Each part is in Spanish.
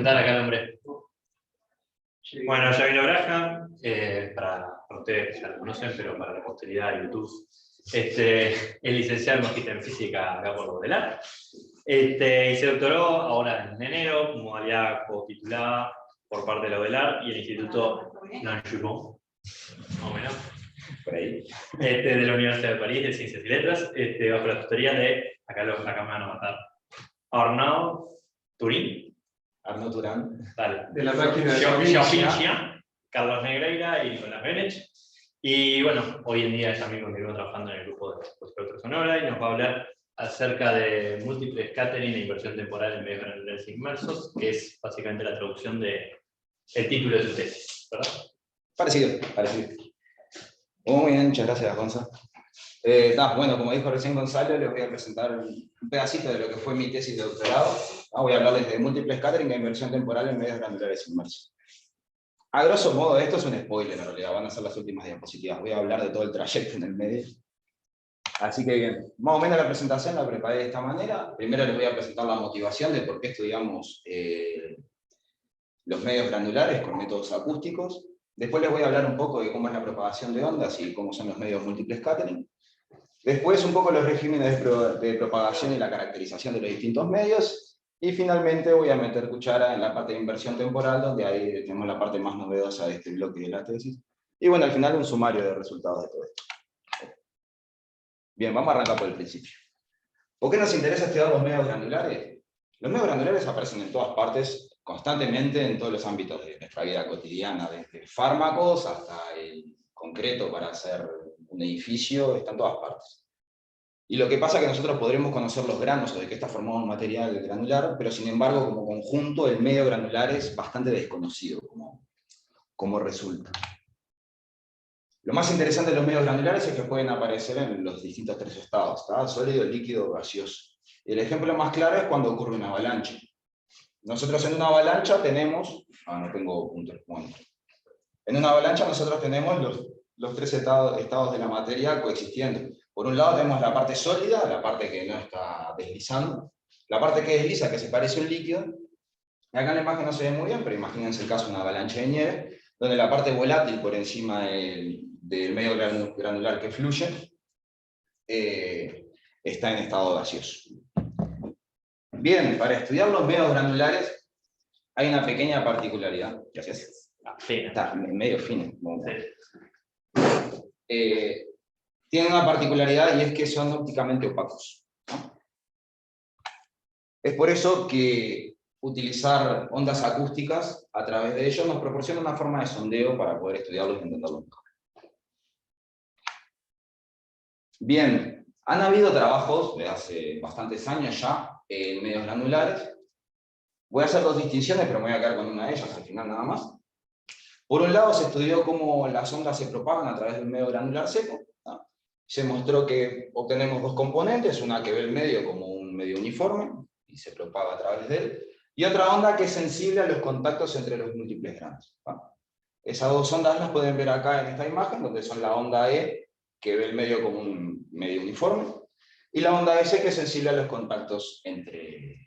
presentar acá el nombre. Bueno, Javier Graham, para ustedes ya lo conocen, pero para la posteridad de YouTube, es licenciado en Magíster en Física acá por Baudelaire. Y se doctoró ahora en enero, modalidad cotitulada por parte de la Baudelaire y el Instituto Nanjumont, más o menos, por ahí, de la Universidad de París de Ciencias y Letras, bajo la tutoría de, acá me van a matar, Arnaud Turín. Arnaud Turán. Dale. De la máquina de Xiaoping, Carlos Negreira y Nicolás Benech. Y bueno, hoy en día ella mismo continúa trabajando en el grupo de Postproducción Sonora y nos va a hablar acerca de múltiple scattering e inversión temporal en medios granulares inmersos, que es básicamente la traducción del título de su tesis, ¿verdad? Parecido. Muy bien, muchas gracias, Gonzalo. Bueno, como dijo recién Gonzalo, les voy a presentar un pedacito de lo que fue mi tesis de doctorado. Voy a hablarles de múltiple scattering e inversión temporal en medios granulares inmersos. A grosso modo, esto es un spoiler en realidad, van a ser las últimas diapositivas. Voy a hablar de todo el trayecto en el medio. Así que bien, más o menos la presentación la preparé de esta manera. Primero les voy a presentar la motivación de por qué estudiamos los medios granulares con métodos acústicos. Después les voy a hablar un poco de cómo es la propagación de ondas y cómo son los medios múltiple scattering. Después un poco los regímenes de propagación y la caracterización de los distintos medios. Y finalmente voy a meter cuchara en la parte de inversión temporal, donde ahí tenemos la parte más novedosa de este bloque de la tesis. Y bueno, al final un sumario de resultados de todo esto. Bien, vamos a arrancar por el principio. ¿Por qué nos interesa estudiar los medios granulares? Los medios granulares aparecen en todas partes, constantemente en todos los ámbitos de nuestra vida cotidiana, desde fármacos hasta el concreto para hacer un edificio, está en todas partes. Y lo que pasa es que nosotros podremos conocer los granos o de qué está formado un material granular, pero sin embargo, como conjunto, el medio granular es bastante desconocido como resulta. Lo más interesante de los medios granulares es que pueden aparecer en los distintos tres estados, ¿tá? Sólido, líquido, gaseoso. El ejemplo más claro es cuando ocurre una avalancha. Nosotros en una avalancha tenemos... no tengo puntos. Bueno. En una avalancha nosotros tenemos los tres estados de la materia coexistiendo. Por un lado tenemos la parte sólida, la parte que no está deslizando, la parte que desliza, que se parece a un líquido. Acá en la imagen no se ve muy bien, pero imagínense el caso de una avalancha de nieve, donde la parte volátil por encima del medio granular que fluye, está en estado gaseoso. Bien, para estudiar los medios granulares hay una pequeña particularidad. Gracias. Está medio fino. Tienen una particularidad y es que son ópticamente opacos, ¿no? Es por eso que utilizar ondas acústicas a través de ellos nos proporciona una forma de sondeo para poder estudiarlos y entenderlos mejor. Bien, han habido trabajos de hace bastantes años ya en medios granulares. Voy a hacer dos distinciones, pero me voy a quedar con una de ellas al final nada más. Por un lado se estudió cómo las ondas se propagan a través de un medio granular seco. Se mostró que obtenemos dos componentes, una que ve el medio como un medio uniforme, y se propaga a través de él, y otra onda que es sensible a los contactos entre los múltiples granos. Esas dos ondas las pueden ver acá en esta imagen, donde son la onda E, que ve el medio como un medio uniforme, y la onda S, que es sensible a los contactos entre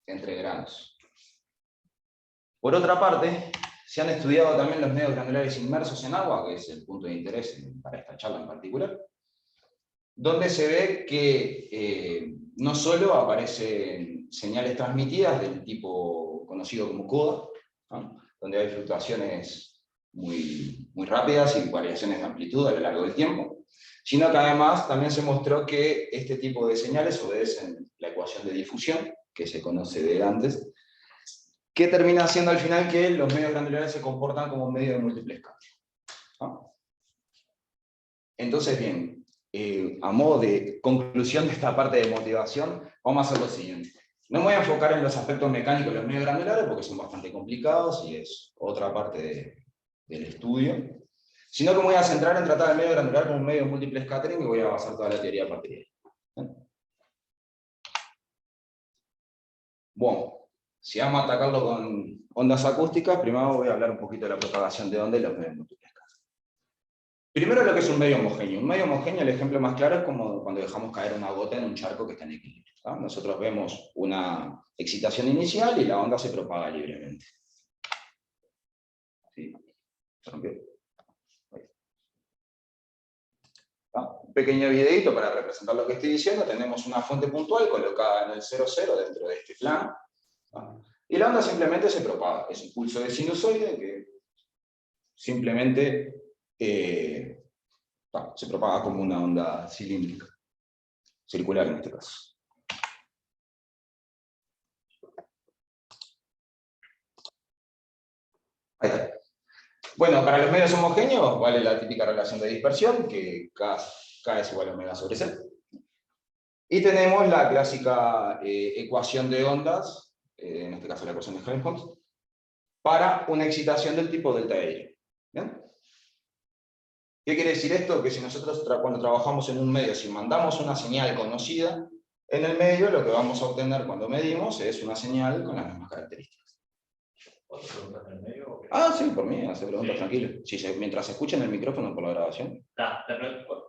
granos. Por otra parte, se han estudiado también los medios granulares inmersos en agua, que es el punto de interés para esta charla en particular, donde se ve que no solo aparecen señales transmitidas del tipo conocido como coda, ¿no? Donde hay fluctuaciones muy rápidas y variaciones de amplitud a lo largo del tiempo, sino que además también se mostró que este tipo de señales obedecen la ecuación de difusión, que se conoce de antes, que termina haciendo al final que los medios granulares se comportan como un medio de múltiple scattering, ¿no? Entonces, bien, a modo de conclusión de esta parte de motivación, vamos a hacer lo siguiente. No me voy a enfocar en los aspectos mecánicos de los medios granulares, porque son bastante complicados y es otra parte del estudio, sino que me voy a centrar en tratar el medio granular como un medio de múltiple scattering y voy a basar toda la teoría a partir de ahí. Bueno, si vamos a atacarlo con ondas acústicas, primero voy a hablar un poquito de la propagación de ondas y los medios múltiples scattering. Primero lo que es un medio homogéneo. Un medio homogéneo, el ejemplo más claro es como cuando dejamos caer una gota en un charco que está en equilibrio. ¿Tá? Nosotros vemos una excitación inicial y la onda se propaga libremente. ¿Sí? ¿Se rompió? Un pequeño videito para representar lo que estoy diciendo. Tenemos una fuente puntual colocada en el 0,0 dentro de este plano. Y la onda simplemente se propaga. Es un pulso de sinusoide que simplemente se propaga como una onda cilíndrica, circular en este caso. Ahí está. Bueno, para los medios homogéneos vale la típica relación de dispersión, que K es igual a omega sobre C. Y tenemos la clásica ecuación de ondas, en este caso la ecuación de Helmholtz, para una excitación del tipo delta Y. ¿Bien? ¿Qué quiere decir esto? Que si nosotros cuando trabajamos en un medio, si mandamos una señal conocida, en el medio lo que vamos a obtener cuando medimos es una señal con las mismas características. ¿Otra pregunta en el medio? Ah, sí, por mí, hace preguntas Sí. tranquilo. Mientras se escuchen el micrófono por la grabación.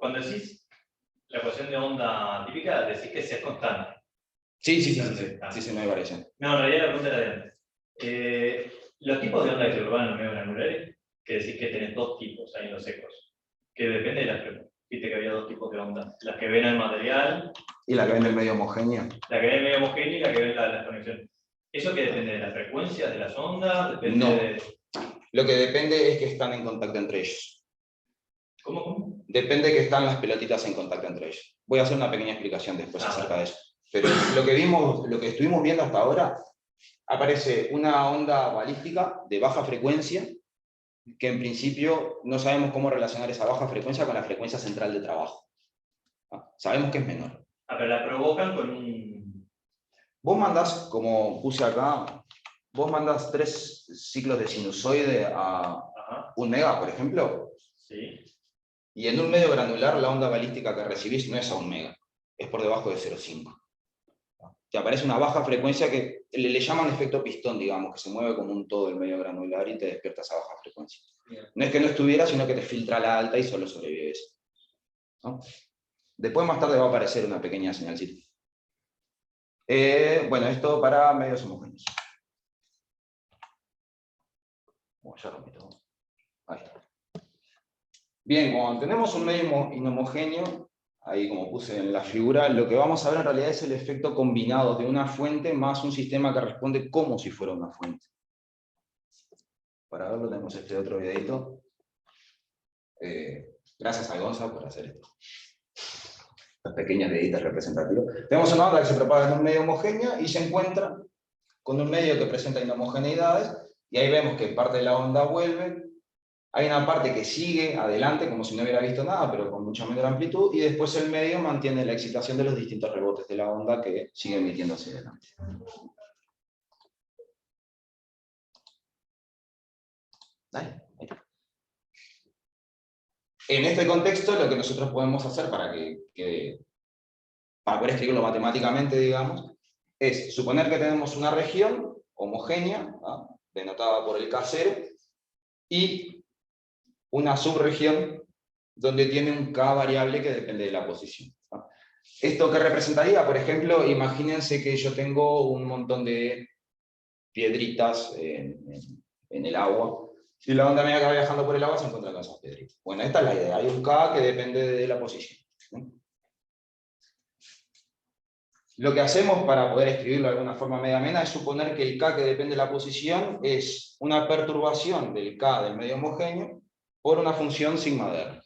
Cuando decís la ecuación de onda típica, decís que es constante. Sí, no hay variación. No, en realidad la pregunta era de antes. Los tipos de onda que se propagan en los medios granulares, que decís que tenés dos tipos ahí en los ecos, que depende de las frecuencias. Viste que había dos tipos de ondas, las que ven el material, Y la que ven el medio homogéneo. la que ven el medio homogéneo y la que ven las conexiones. ¿Eso que depende de las frecuencias de las ondas? Depende No. de... Lo que depende es que están en contacto entre ellos. ¿Cómo? Depende que están las pelotitas en contacto entre ellos. Voy a hacer una pequeña explicación después acerca de eso. Pero lo que estuvimos viendo hasta ahora, aparece una onda balística de baja frecuencia, que en principio no sabemos cómo relacionar esa baja frecuencia con la frecuencia central de trabajo. Sabemos que es menor. Pero la provocan con un... Vos mandás, como puse acá, vos mandás 3 ciclos de sinusoide a 1 mega, por ejemplo. Sí. Y en un medio granular la onda balística que recibís no es a 1 mega, es por debajo de 0,5. Te aparece una baja frecuencia que le llaman efecto pistón, digamos, que se mueve como un todo el medio granular y te despierta esa baja frecuencia. Bien. No es que no estuviera, sino que te filtra la alta y solo sobrevive eso. ¿No? Después más tarde va a aparecer una pequeña señalcita. Bueno, esto para medios homogéneos. Bueno, ya rompí todo. Ahí está. Bien, cuando tenemos un medio inhomogéneo, ahí como puse en la figura, lo que vamos a ver en realidad es el efecto combinado de una fuente más un sistema que responde como si fuera una fuente. Para verlo tenemos este otro videito. Gracias a Gonza por hacer esto. Estas pequeñas videitas representativas. Tenemos una onda que se propaga en un medio homogéneo y se encuentra con un medio que presenta inhomogeneidades, y ahí vemos que parte de la onda vuelve. Hay una parte que sigue adelante, como si no hubiera visto nada, pero con mucha menor amplitud, y después el medio mantiene la excitación de los distintos rebotes de la onda que sigue emitiendo hacia adelante. En este contexto, lo que nosotros podemos hacer para poder escribirlo matemáticamente, digamos, es suponer que tenemos una región homogénea, ¿no?, denotada por el K0, y una subregión donde tiene un K variable que depende de la posición. ¿No? Esto que representaría, por ejemplo, imagínense que yo tengo un montón de piedritas en el agua, y la onda media que va viajando por el agua se encuentra con esas piedritas. Bueno, esta es la idea, hay un K que depende de la posición. ¿No? Lo que hacemos para poder escribirlo de alguna forma media amena es suponer que el K que depende de la posición es una perturbación del K del medio homogéneo por una función sigma de R.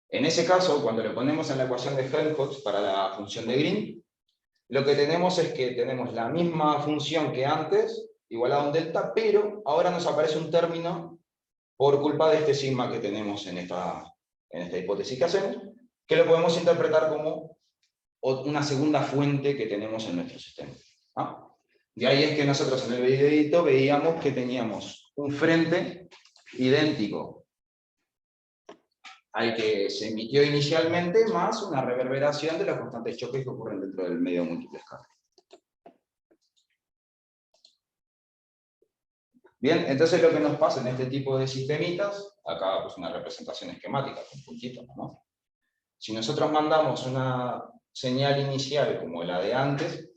En ese caso, cuando lo ponemos en la ecuación de Helmholtz para la función de Green, lo que tenemos es que tenemos la misma función que antes, igualada a un delta, pero ahora nos aparece un término por culpa de este sigma que tenemos en esta hipótesis que hacemos, que lo podemos interpretar como una segunda fuente que tenemos en nuestro sistema. ¿Ah? De ahí es que nosotros en el videito veíamos que teníamos un frente idéntico al que se emitió inicialmente, más una reverberación de los constantes choques que ocurren dentro del medio múltiple escape. Bien, entonces lo que nos pasa en este tipo de sistemitas, acá pues una representación esquemática con puntitos, ¿no? Si nosotros mandamos una señal inicial como la de antes,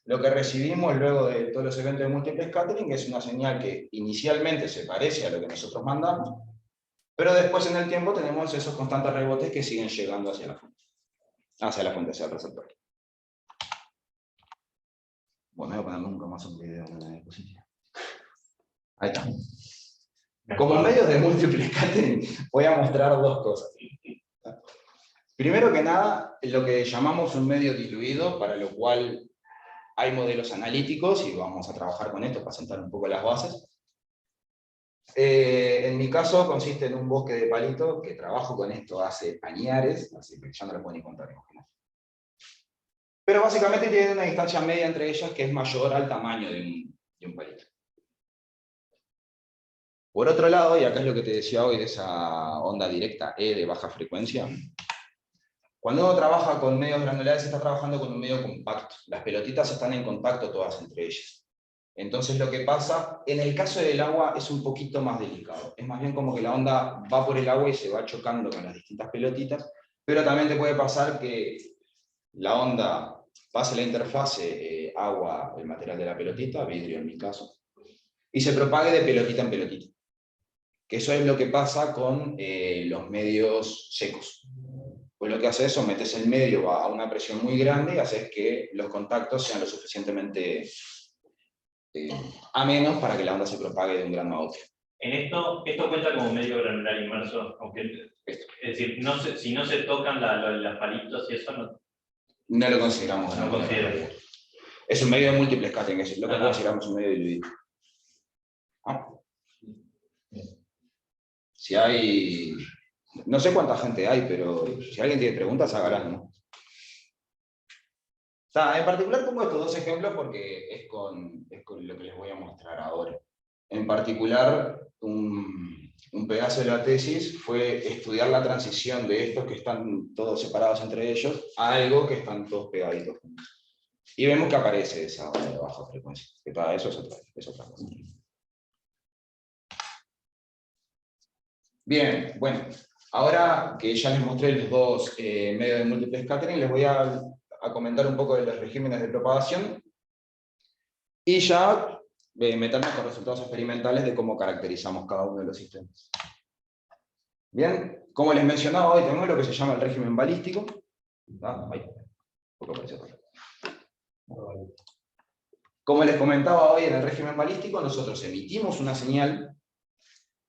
lo que recibimos luego de todos los eventos de múltiple scattering es una señal que inicialmente se parece a lo que nosotros mandamos, pero después en el tiempo tenemos esos constantes rebotes que siguen llegando hacia la fuente, hacia el receptor. Bueno, voy a poner nunca más un video en la diapositiva. Ahí está. Como medios de múltiple scattering voy a mostrar dos cosas. Primero que nada, lo que llamamos un medio diluido, para lo cual hay modelos analíticos, y vamos a trabajar con esto para sentar un poco las bases. En mi caso consiste en un bosque de palito, que trabajo con esto hace añares, así que ya no lo puedo ni contar. Pero básicamente tiene una distancia media entre ellas que es mayor al tamaño de un palito. Por otro lado, y acá es lo que te decía hoy de esa onda directa E de baja frecuencia, cuando uno trabaja con medios granulares, está trabajando con un medio compacto. Las pelotitas están en contacto todas entre ellas. Entonces lo que pasa, en el caso del agua es un poquito más delicado. Es más bien como que la onda va por el agua y se va chocando con las distintas pelotitas, pero también te puede pasar que la onda pase la interfase agua, el material de la pelotita, vidrio en mi caso, y se propague de pelotita en pelotita. Que eso es lo que pasa con los medios secos. Pues lo que hace es sometes el medio a una presión muy grande y haces que los contactos sean lo suficientemente amenos para que la onda se propague de un grano a otro. En esto cuenta como medio granular inmerso, aunque, es decir, si no se tocan los palitos y eso, no lo consideramos granular. Es un medio de múltiple scattering, es lo que consideramos un medio diluido. Si hay... No sé cuánta gente hay, pero si alguien tiene preguntas, hágalas, ¿no? En particular pongo estos dos ejemplos porque es con lo que les voy a mostrar ahora. En particular, un pedazo de la tesis fue estudiar la transición de estos que están todos separados entre ellos a algo que están todos pegaditos juntos. Y vemos que aparece esa onda de baja frecuencia, que para eso es otra cosa. Bien, bueno, ahora que ya les mostré los dos medios de múltiple scattering, les voy a comentar un poco de los regímenes de propagación y ya meternos con resultados experimentales de cómo caracterizamos cada uno de los sistemas. Bien, como les mencionaba hoy, tenemos lo que se llama el régimen balístico. Como les comentaba hoy, en el régimen balístico nosotros emitimos una señal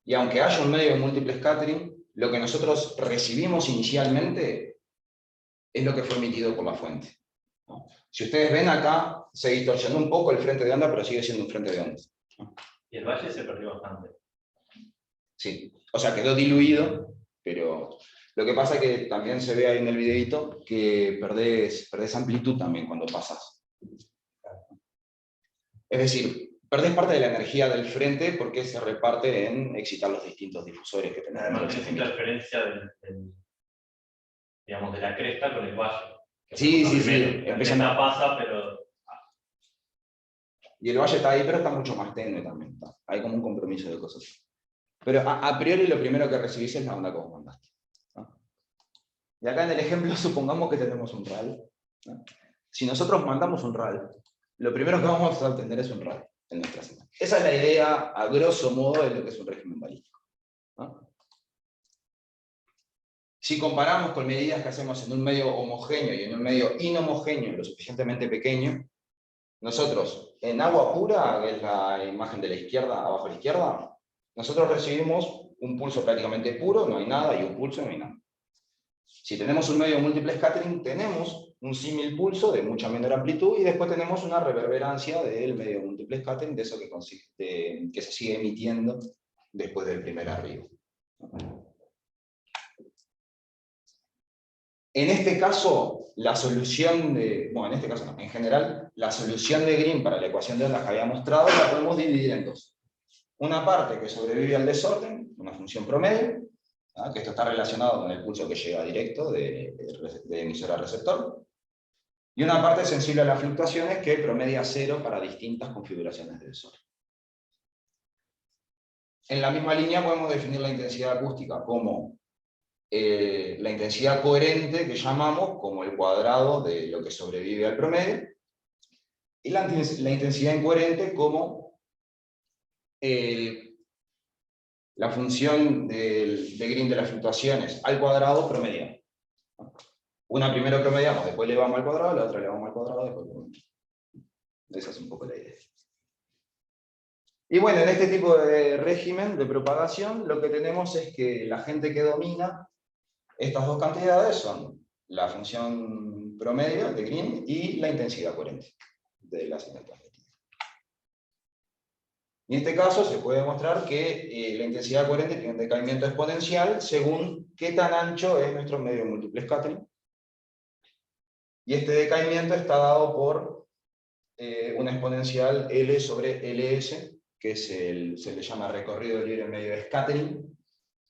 y aunque haya un medio de múltiple scattering, lo que nosotros recibimos inicialmente es lo que fue emitido por la fuente. Si ustedes ven acá, se distorsionó un poco el frente de onda, pero sigue siendo un frente de onda. Y el valle se perdió bastante. Sí, o sea, quedó diluido, pero lo que pasa es que también se ve ahí en el videito que perdés amplitud también cuando pasas. Es decir, perdés parte de la energía del frente porque se reparte en excitar los distintos difusores que tenemos. Además, tienes interferencia digamos, de la cresta con el valle. Sí. La cresta pasa, pero... Y el valle está ahí, pero está mucho más tenue también. Hay como un compromiso de cosas. Pero a priori lo primero que recibís es la onda que vos mandaste. Y acá en el ejemplo supongamos que tenemos un RAL. Si nosotros mandamos un RAL, lo primero que vamos a obtener es un RAL en nuestra señal. Esa es la idea, a grosso modo, de lo que es un régimen balístico. Si comparamos con medidas que hacemos en un medio homogéneo y en un medio inhomogéneo, lo suficientemente pequeño, nosotros, en agua pura, que es la imagen de la izquierda, abajo a la izquierda, nosotros recibimos un pulso prácticamente puro, no hay nada, y un pulso, no hay nada. Si tenemos un medio múltiple scattering, tenemos un símil pulso de mucha menor amplitud, y después tenemos una reverberancia del medio múltiple scattering, de eso que se sigue emitiendo después del primer arribo. En este caso, la solución de... Bueno, en este caso no, en general, la solución de Green para la ecuación de ondas que había mostrado la podemos dividir en dos. Una parte que sobrevive al desorden, una función promedio, que esto está relacionado con el pulso que llega directo de emisor a receptor, y una parte sensible a las fluctuaciones que promedia 0 para distintas configuraciones de desorden. En la misma línea podemos definir la intensidad acústica como la intensidad coherente, que llamamos, como el cuadrado de lo que sobrevive al promedio, y la intensidad incoherente como la función de Green de las fluctuaciones al cuadrado promediado. Una primero promediamos, después le vamos al cuadrado, la otra le vamos al cuadrado, después le vamos. Esa es un poco la idea. Y bueno, en este tipo de régimen de propagación, lo que tenemos es que la gente que domina estas dos cantidades son la función promedio de Green y la intensidad coherente de la señal transmitida. En este caso se puede demostrar que la intensidad coherente tiene un decaimiento exponencial según qué tan ancho es nuestro medio múltiple scattering. Y este decaimiento está dado por una exponencial L sobre LS, que se le llama recorrido de libre medio de scattering,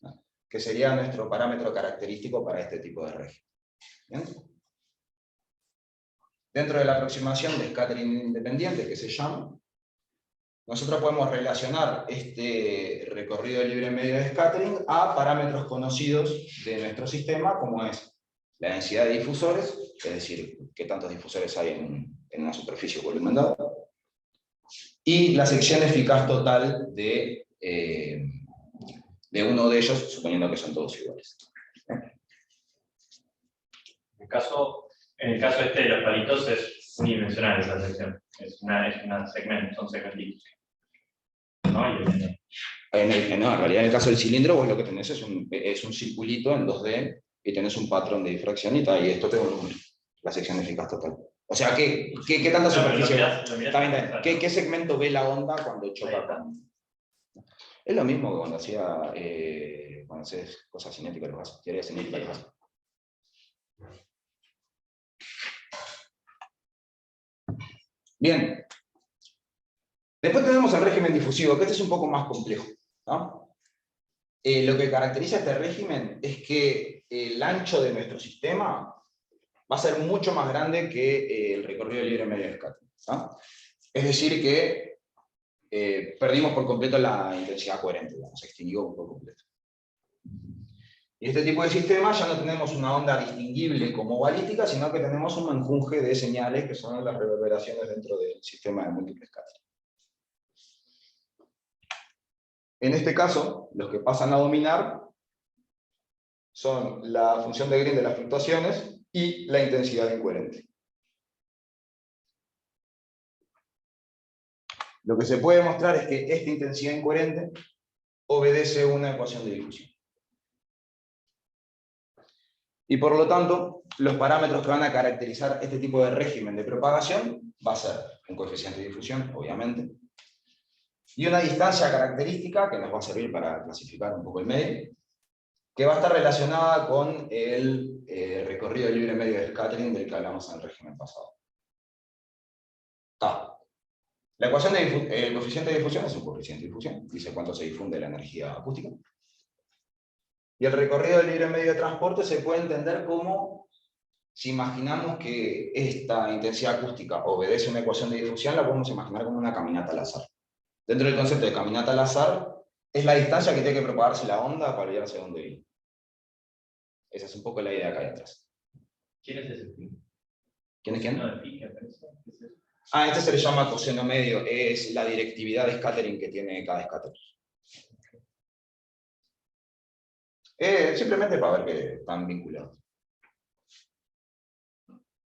¿no? Que sería nuestro parámetro característico para este tipo de régimen. ¿Bien? Dentro de la aproximación de scattering independiente, que se llama, nosotros podemos relacionar este recorrido de libre medio de scattering a parámetros conocidos de nuestro sistema, como es la densidad de difusores, es decir, qué tantos difusores hay en una superficie o volumen dado, y la sección eficaz total de uno de ellos, suponiendo que son todos iguales. En el caso este de los palitos es unidimensional esa sección. Son segmentitos. ¿No? En realidad en el caso del cilindro vos lo que tenés es un circulito en 2D y tenés un patrón de difracción y esto te da un número, la sección eficaz total. O sea, ¿qué tanta superficie? ¿Qué segmento ve la onda cuando choca con...? Es lo mismo que cuando haces cosas cinéticas, lo vas, teoría cinética, lo vas. Bien. Después tenemos el régimen difusivo, que este es un poco más complejo, ¿no? Lo que caracteriza este régimen es que el ancho de nuestro sistema va a ser mucho más grande que el recorrido de libre medio de scattering, ¿no? Es decir que perdimos por completo la intensidad coherente, se extinguió por completo. Y este tipo de sistema ya no tenemos una onda distinguible como balística, sino que tenemos un menjunje de señales que son las reverberaciones dentro del sistema de múltiple scattering. En este caso, los que pasan a dominar son la función de Green de las fluctuaciones y la intensidad incoherente. Lo que se puede demostrar es que esta intensidad incoherente obedece a una ecuación de difusión. Y por lo tanto, los parámetros que van a caracterizar este tipo de régimen de propagación va a ser un coeficiente de difusión, obviamente, y una distancia característica que nos va a servir para clasificar un poco el medio, que va a estar relacionada con el recorrido de libre medio de scattering del que hablamos en el régimen pasado. La ecuación del coeficiente de difusión es un coeficiente de difusión, dice cuánto se difunde la energía acústica. Y el recorrido del libre medio de transporte se puede entender como, si imaginamos que esta intensidad acústica obedece a una ecuación de difusión, la podemos imaginar como una caminata al azar. Dentro del concepto de caminata al azar, es la distancia que tiene que propagarse la onda para llegar hacia donde viene. Esa es un poco la idea acá atrás. ¿Quién es ese pi? ¿Quién es quién? No, de pi, ¿qué parece? Este se le llama coseno medio, es la directividad de scattering que tiene cada scatter. Simplemente para ver que están vinculados.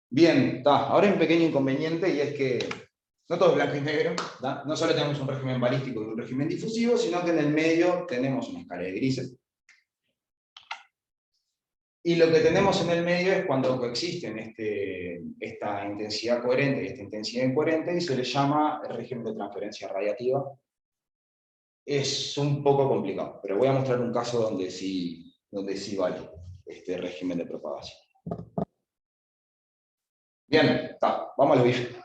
Bien, ahora hay un pequeño inconveniente y es que no todo es blanco y negro, ¿da? No solo tenemos un régimen balístico y un régimen difusivo, sino que en el medio tenemos una escala de grises. Y lo que tenemos en el medio es cuando coexisten esta intensidad coherente y esta intensidad incoherente, y se le llama el régimen de transferencia radiativa. Es un poco complicado, pero voy a mostrar un caso donde sí vale este régimen de propagación. Bien, vamos a los bifes.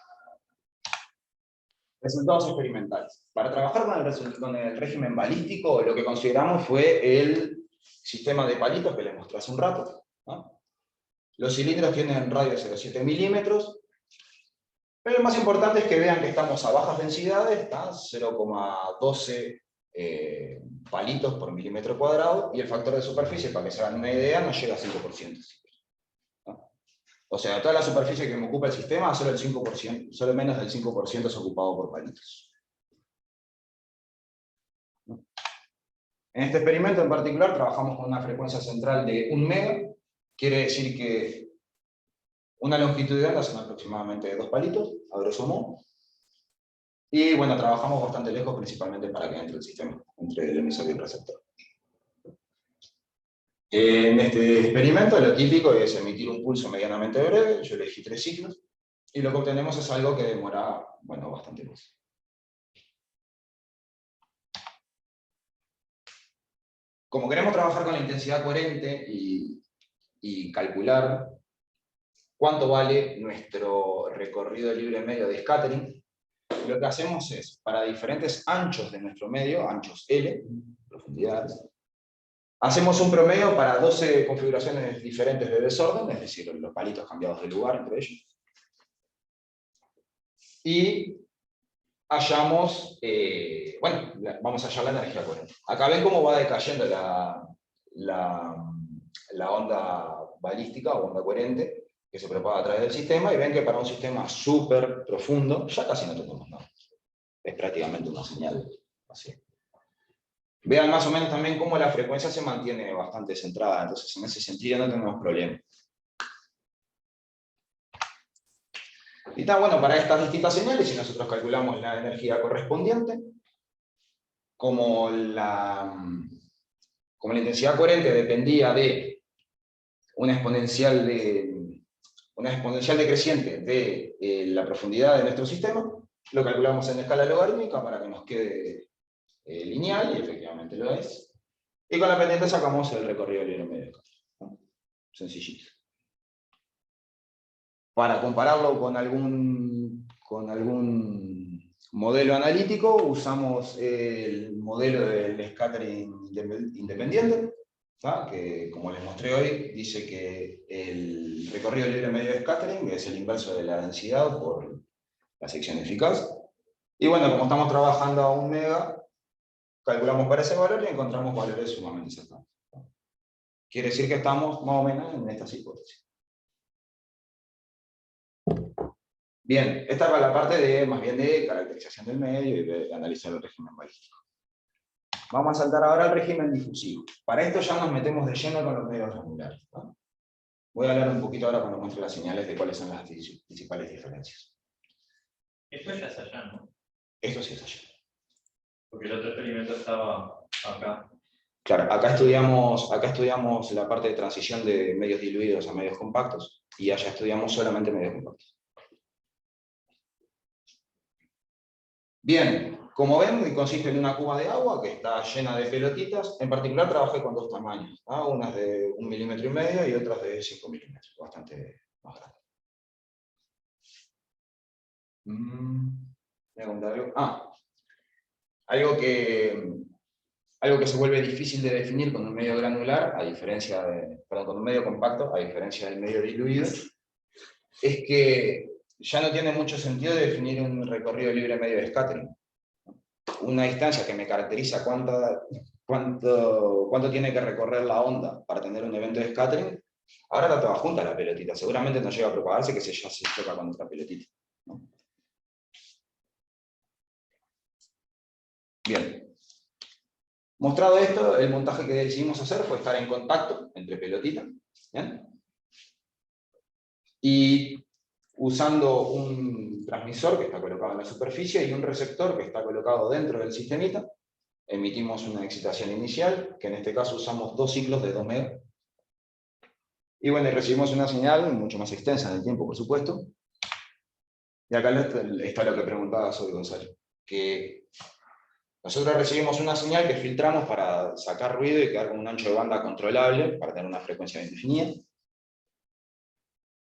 Resultados experimentales. Para trabajar con el régimen balístico, lo que consideramos fue el sistema de palitos que les mostré hace un rato, ¿no? Los cilindros tienen radio de 0,7 milímetros, pero lo más importante es que vean que estamos a bajas densidades, 0,12 palitos por milímetro cuadrado, y el factor de superficie, para que se hagan una idea, no llega a 5%. ¿No? O sea, toda la superficie que me ocupa el sistema, solo el 5%, solo menos del 5% es ocupado por palitos. En este experimento en particular trabajamos con una frecuencia central de 1 mega, quiere decir que una longitud de onda son aproximadamente 2 palitos, a grosso modo. Y bueno, trabajamos bastante lejos, principalmente para que entre el sistema, entre el emisor y el receptor. En este experimento lo típico es emitir un pulso medianamente breve, yo elegí 3 ciclos, y lo que obtenemos es algo que demora, bueno, bastante más. Como queremos trabajar con la intensidad coherente y calcular cuánto vale nuestro recorrido libre medio de scattering, lo que hacemos es, para diferentes anchos de nuestro medio, anchos L, profundidades, hacemos un promedio para 12 configuraciones diferentes de desorden, es decir, los palitos cambiados de lugar entre ellos. Y hallamos, bueno, vamos a hallar la energía coherente. Acá ven cómo va decayendo la onda balística o onda coherente que se propaga a través del sistema, y ven que para un sistema súper profundo ya casi no tenemos nada. Es prácticamente una señal así. Vean más o menos también cómo la frecuencia se mantiene bastante centrada, entonces en ese sentido no tenemos problema. Y está bueno, para estas distintas señales, si nosotros calculamos la energía correspondiente, como la intensidad coherente dependía de una exponencial decreciente de la profundidad de nuestro sistema, lo calculamos en escala logarítmica para que nos quede lineal, y efectivamente lo es. Y con la pendiente sacamos el recorrido libre medio. Sencillito. Para compararlo con algún modelo analítico, usamos el modelo del scattering independiente, ¿tá? Que, como les mostré hoy, dice que el recorrido libre medio de scattering es el inverso de la densidad por la sección eficaz. Y bueno, como estamos trabajando a 1 mega, calculamos para ese valor y encontramos valores sumamente cercanos. Quiere decir que estamos más o menos en estas hipótesis. Bien, esta va la parte más bien de caracterización del medio y de analizar el régimen balístico. Vamos a saltar ahora al régimen difusivo. Para esto ya nos metemos de lleno con los medios granulares, ¿no? Voy a hablar un poquito ahora cuando muestre las señales de cuáles son las principales diferencias. Esto ya es allá, ¿no? Esto sí es allá. Porque el otro experimento estaba acá. Claro, acá estudiamos la parte de transición de medios diluidos a medios compactos, y allá estudiamos solamente medios compactos. Bien, como ven, consiste en una cuba de agua que está llena de pelotitas. En particular trabajé con 2 tamaños, ¿no? Unas de 1,5 milímetros y otras de 5 milímetros, bastante más grandes. Voy a contar algo. Algo que se vuelve difícil de definir con un medio granular, con un medio compacto, a diferencia del medio diluido, es que ya no tiene mucho sentido definir un recorrido libre medio de scattering. Una distancia que me caracteriza cuánto tiene que recorrer la onda para tener un evento de scattering, ahora está toda junta la pelotita. Seguramente no llega a propagarse que ya se choca con otra pelotita, ¿no? Bien. Mostrado esto, el montaje que decidimos hacer fue estar en contacto entre pelotitas, ¿bien? Y usando un transmisor que está colocado en la superficie y un receptor que está colocado dentro del sistemita, emitimos una excitación inicial, que en este caso usamos 2 ciclos de 2 mega. Y bueno, recibimos una señal mucho más extensa en el tiempo, por supuesto. Y acá está lo que preguntaba sobre Gonzalo, que nosotros recibimos una señal que filtramos para sacar ruido y quedar con un ancho de banda controlable, para tener una frecuencia bien definida.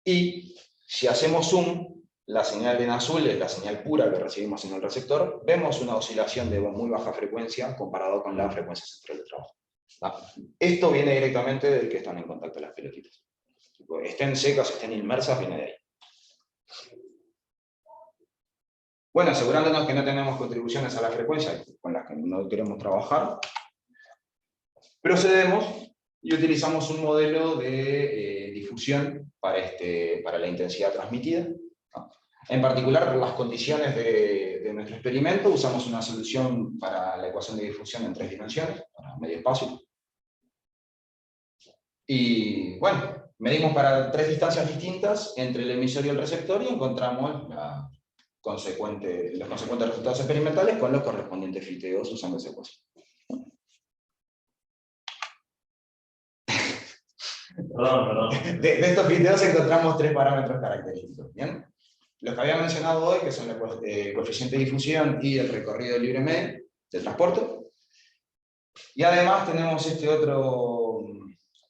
Y si hacemos zoom, la señal en azul es la señal pura que recibimos en el receptor, vemos una oscilación de muy baja frecuencia comparado con la frecuencia central de trabajo. Esto viene directamente del que están en contacto las pelotitas. Estén secas, estén inmersas, viene de ahí. Bueno, asegurándonos que no tenemos contribuciones a la frecuencia con las que no queremos trabajar, procedemos y utilizamos un modelo de difusión para la intensidad transmitida. En particular, por las condiciones de nuestro experimento, usamos una solución para la ecuación de difusión en 3 dimensiones, para medio espacio. Y bueno, medimos para 3 distancias distintas entre el emisor y el receptor y encontramos los consecuentes resultados experimentales con los correspondientes fiteos usando esa ecuación. Perdón. De estos fiteos encontramos 3 parámetros característicos. ¿Bien? Los que había mencionado hoy, que son el coeficiente de difusión y el recorrido libre medio de transporte. Y además tenemos este otro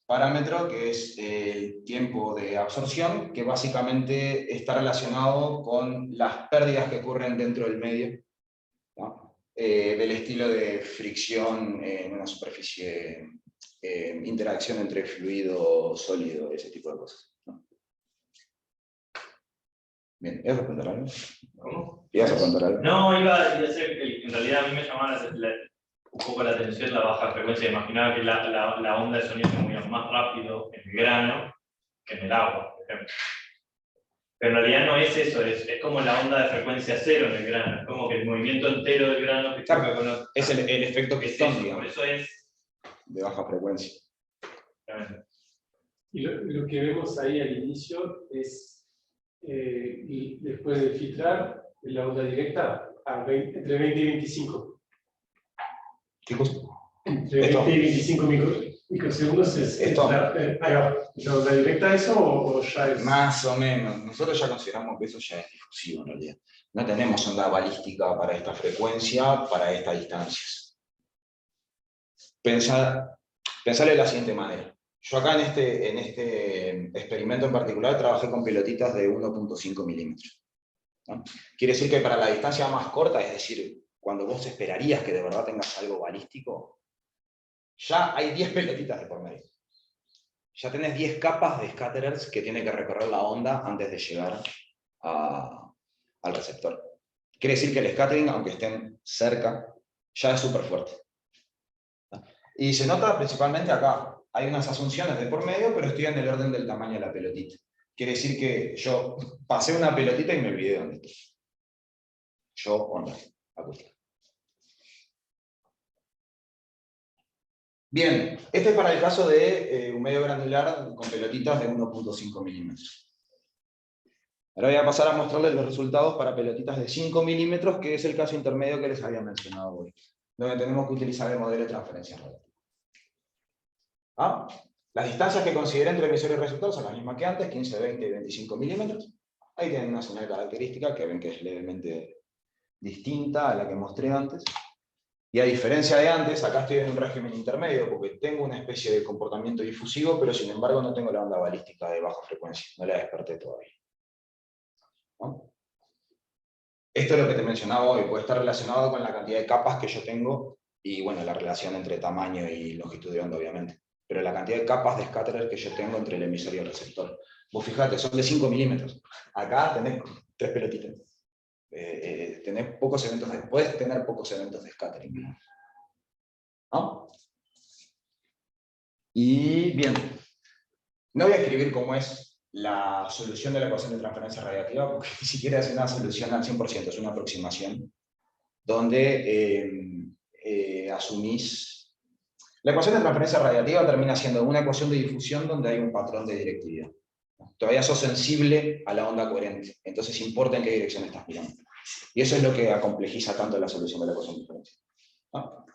parámetro, que es el tiempo de absorción, que básicamente está relacionado con las pérdidas que ocurren dentro del medio, ¿no? Del estilo de fricción en una superficie, interacción entre fluido, sólido, ese tipo de cosas, ¿no? Bien, ¿ibas a preguntar algo? ¿Cómo? ¿Ibas a preguntar algo? No, iba a decir que en realidad a mí me llamaba un poco la atención la baja frecuencia. Imaginaba que la onda de sonido se movía más rápido en el grano que en el agua, por ejemplo. Pero en realidad no es eso, es como la onda de frecuencia cero en el grano. Es como que el movimiento entero del grano que choca con los... Es el efecto pistón, por digamos, eso es... de baja frecuencia. Y lo que vemos ahí al inicio es, y después de filtrar, la onda directa entre 20 y 25. ¿Qué cosa? Entre 20 y 25 microsegundos es la onda directa eso o ya es... Más o menos. Nosotros ya consideramos que eso ya es difusivo en realidad. No tenemos onda balística para esta frecuencia, para estas distancias. Pensar de la siguiente manera. Yo acá en este experimento en particular trabajé con pelotitas de 1.5 milímetros, ¿no? Quiere decir que para la distancia más corta, es decir, cuando vos esperarías que de verdad tengas algo balístico, ya hay 10 pelotitas de por medio. Ya tenés 10 capas de scatterers que tiene que recorrer la onda antes de llegar al receptor. Quiere decir que el scattering, aunque estén cerca, ya es súper fuerte. Y se nota principalmente acá. Hay unas asunciones de por medio, pero estoy en el orden del tamaño de la pelotita. Quiere decir que yo pasé una pelotita y me olvidé dónde estoy. Yo, onda acústica. Bien, este es para el caso de un medio granular con pelotitas de 1.5 milímetros. Ahora voy a pasar a mostrarles los resultados para pelotitas de 5 milímetros, que es el caso intermedio que les había mencionado hoy, donde tenemos que utilizar el modelo de transferencia relativa. ¿Ah? Las distancias que consideré entre emisor y receptor son las mismas que antes, 15, 20 y 25 milímetros. Ahí tienen una señal característica que ven que es levemente distinta a la que mostré antes. Y a diferencia de antes, acá estoy en un régimen intermedio, porque tengo una especie de comportamiento difusivo, pero sin embargo no tengo la onda balística de baja frecuencia, no la desperté todavía. ¿No? Esto es lo que te mencionaba hoy, puede estar relacionado con la cantidad de capas que yo tengo, y bueno, la relación entre tamaño y longitud de onda, obviamente. Pero la cantidad de capas de scatterer que yo tengo entre el emisor y el receptor. Vos fijate, son de 5 milímetros. Acá tenés 3 pelotitas. Tenés pocos eventos puedes tener pocos eventos de scattering, ¿no? Y bien, no voy a escribir cómo es la solución de la ecuación de transferencia radiativa, porque ni siquiera es una solución al 100%, es una aproximación, donde asumís... La ecuación de transferencia radiativa termina siendo una ecuación de difusión donde hay un patrón de directividad. Todavía sos sensible a la onda coherente, entonces importa en qué dirección estás mirando. Y eso es lo que acomplejiza tanto la solución de la ecuación de diferencia. ¿No?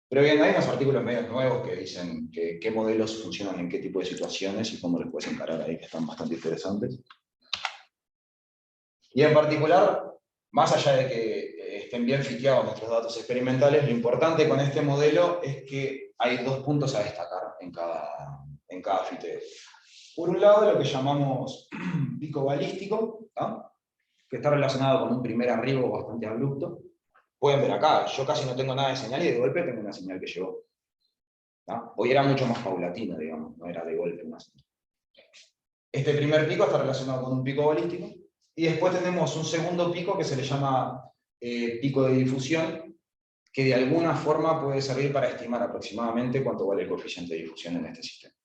Pero bien, hay unos artículos medios nuevos que dicen qué modelos funcionan en qué tipo de situaciones y cómo los puedes encarar ahí, que están bastante interesantes. Y en particular, más allá de que estén bien fiteados nuestros datos experimentales, lo importante con este modelo es que hay 2 puntos a destacar en cada fiteo. Por un lado, lo que llamamos pico balístico, ¿no? Que está relacionado con un primer arribo bastante abrupto. Pueden ver acá, yo casi no tengo nada de señal y de golpe tengo una señal que llegó, ¿no? Hoy era mucho más paulatino, digamos, no era de golpe más. Este primer pico está relacionado con un pico balístico, y después tenemos un segundo pico que se le llama pico de difusión que de alguna forma puede servir para estimar aproximadamente cuánto vale el coeficiente de difusión en este sistema.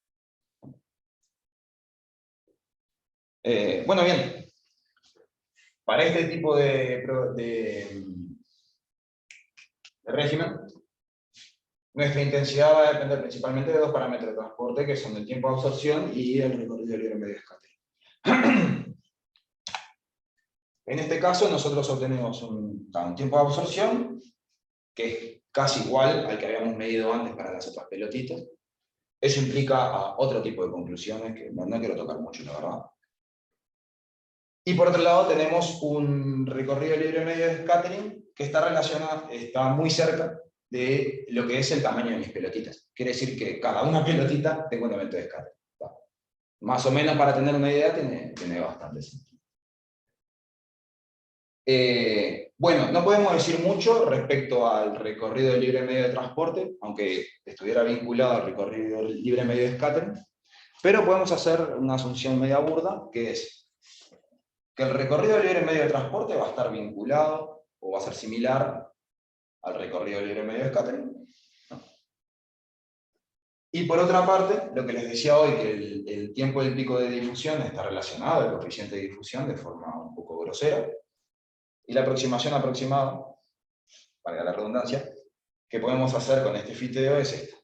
Bueno, bien. Para este tipo de régimen, nuestra intensidad va a depender principalmente de dos parámetros de transporte, que son el tiempo de absorción y el recorrido libre medio de scattering. En este caso, nosotros obtenemos un tiempo de absorción, que es casi igual al que habíamos medido antes para las otras pelotitas. Eso implica a otro tipo de conclusiones, que no quiero tocar mucho, la verdad. Y por otro lado tenemos un recorrido libre medio de scattering que está relacionado, está muy cerca de lo que es el tamaño de mis pelotitas. Quiere decir que cada una pelotita tengo un evento de scattering. Más o menos, para tener una idea, tiene bastante sentido. Bueno, no podemos decir mucho respecto al recorrido libre medio de transporte, aunque estuviera vinculado al recorrido libre medio de scattering, pero podemos hacer una asunción media burda, que es que el recorrido libre medio de transporte va a estar vinculado, o va a ser similar al recorrido libre medio de scattering. Y por otra parte, lo que les decía hoy, que el tiempo del pico de difusión está relacionado al coeficiente de difusión de forma un poco grosera, y la aproximación aproximada, valga la redundancia, que podemos hacer con este fiteo es esta.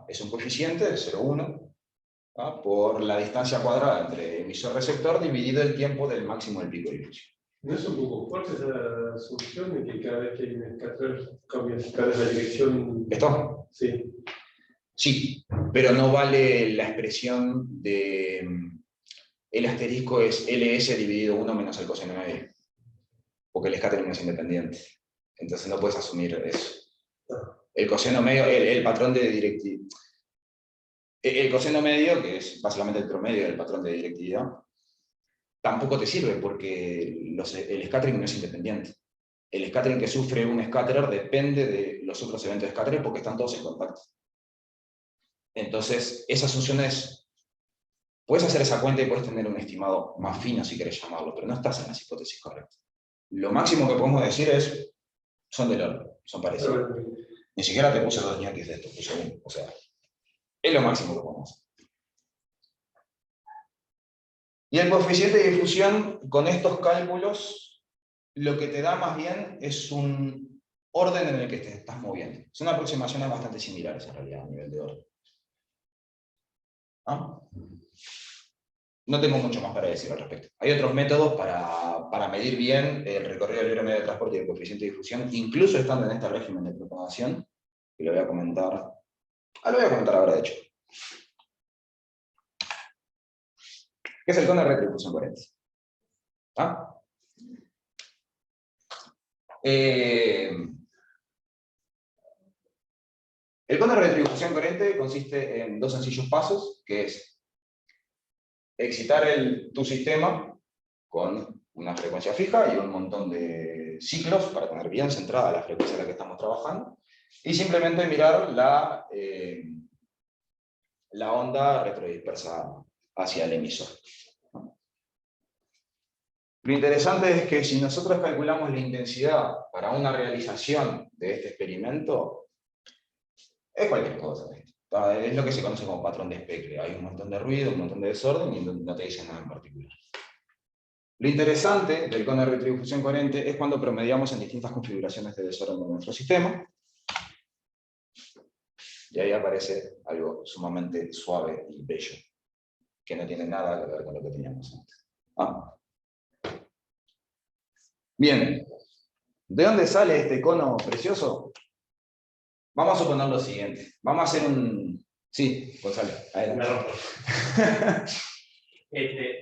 Es un coeficiente de 0,1 por la distancia cuadrada entre emisor-receptor dividido el tiempo del máximo del pico de difusión. ¿No es un poco fuerte esa asunción de que cada vez que hay un escatter cambia la dirección? ¿Esto? Sí. Sí, pero no vale la expresión de el asterisco es LS dividido 1 menos el coseno medio, porque el scattering es independiente. Entonces no puedes asumir eso. El coseno medio, el patrón de directividad. El coseno medio, que es básicamente el promedio del patrón de directividad, tampoco te sirve porque el scattering no es independiente. El scattering que sufre un scatterer depende de los otros eventos de scattering porque están todos en contacto. Entonces, esa asunción es... Puedes hacer esa cuenta y puedes tener un estimado más fino, si querés llamarlo, pero no estás en las hipótesis correctas. Lo máximo que podemos decir es, son del orden, son parecidos. Ni siquiera te puse 2 ñaquis de esto, puse 1. O sea, es lo máximo que podemos hacer. Y el coeficiente de difusión, con estos cálculos, lo que te da más bien es un orden en el que te estás moviendo. Son aproximaciones bastante similares en realidad a nivel de orden. ¿Ah? No tengo mucho más para decir al respecto. Hay otros métodos para medir bien el recorrido libre medio de transporte y el coeficiente de difusión, incluso estando en este régimen de propagación, que lo voy a comentar. Lo voy a comentar ahora, de hecho. ¿Qué es el cono de retribución coherente? ¿Ah? El cono de retribución coherente consiste en 2 sencillos pasos, que es excitar tu sistema con una frecuencia fija y un montón de ciclos para tener bien centrada la frecuencia en la que estamos trabajando, y simplemente mirar la onda retrodispersa hacia el emisor. Lo interesante es que si nosotros calculamos la intensidad para una realización de este experimento, es cualquier cosa. Es lo que se conoce como patrón de especle. Hay un montón de ruido, un montón de desorden y no te dicen nada en particular. Lo interesante del cono de retribución coherente es cuando promediamos en distintas configuraciones de desorden de nuestro sistema. Y ahí aparece algo sumamente suave y bello, que no tiene nada que ver con lo que teníamos antes. Bien, ¿de dónde sale este cono precioso? Vamos a suponer lo siguiente. Vamos a hacer un... Sí, Gonzalo, adelante. Me rompo.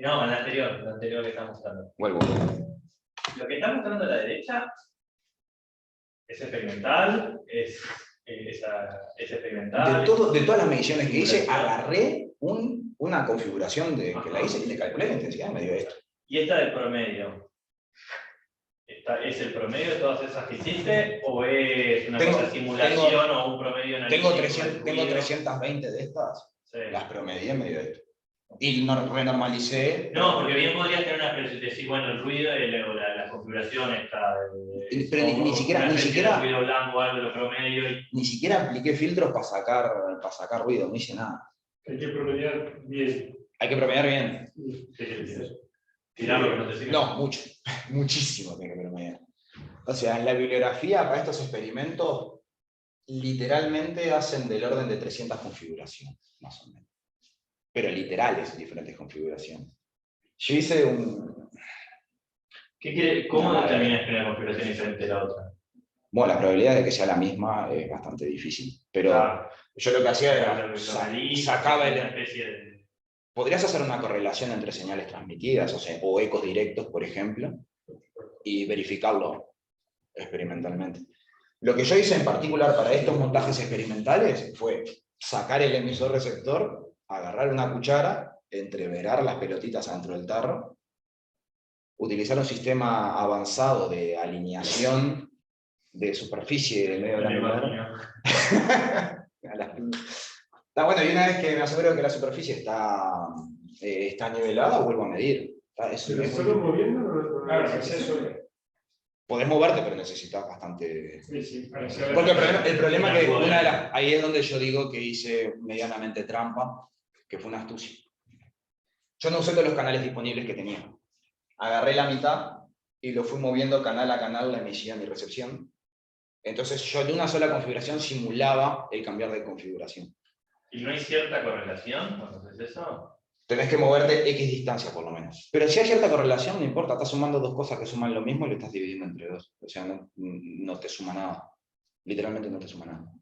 No, el anterior que está mostrando. Vuelvo. Lo que está mostrando a la derecha es experimental, es experimental. De todas las mediciones que hice, agarré una configuración que la hice y le calculé la intensidad y me dio esto. ¿Y esta del promedio? ¿Es el promedio de todas esas que hiciste? ¿O es una cosa de simulación o un promedio analítico? Tengo 320 de estas, sí. Las promedié y me dio esto. Y renormalicé. No, porque bien podrías tener una especie de decir, bueno, el ruido, la configuración está. Pero ni siquiera de ruido blanco, algo de lo promedio. Ni siquiera apliqué filtros para sacar ruido, no hice nada. Hay que promediar bien. Hay que promediar bien. Tirar lo que no te sirve. No, mucho. Muchísimo hay que promediar. O sea, en la bibliografía para estos experimentos, literalmente hacen del orden de 300 configuraciones, más o menos. Pero literales, diferentes configuraciones. Yo hice un... ¿Cómo determinas que una configuración es diferente de la otra? Bueno, la probabilidad de que sea la misma es bastante difícil. Pero yo lo que hacía era sacaba el... Podrías hacer una correlación entre señales transmitidas, o ecos directos, por ejemplo, y verificarlo experimentalmente. Lo que yo hice en particular para estos montajes experimentales fue sacar el emisor receptor, agarrar una cuchara, entreverar las pelotitas adentro del tarro, utilizar un sistema avanzado de alineación de superficie del medio granular. Bueno, y una vez que me aseguro que la superficie está nivelada, vuelvo a medir. ¿Pero solo moviendo? Claro, podés moverte, pero necesitas bastante... Sí, porque el problema es que ahí es donde yo digo que hice medianamente trampa, que fue una astucia. Yo no usé todos los canales disponibles que tenía. Agarré la mitad y lo fui moviendo canal a canal la emisión y recepción. Entonces yo de una sola configuración simulaba el cambiar de configuración. ¿Y no hay cierta correlación cuando haces eso? Tenés que moverte X distancia por lo menos. Pero si hay cierta correlación, no importa, estás sumando dos cosas que suman lo mismo y lo estás dividiendo entre dos. O sea, no te suma nada. Literalmente no te suma nada.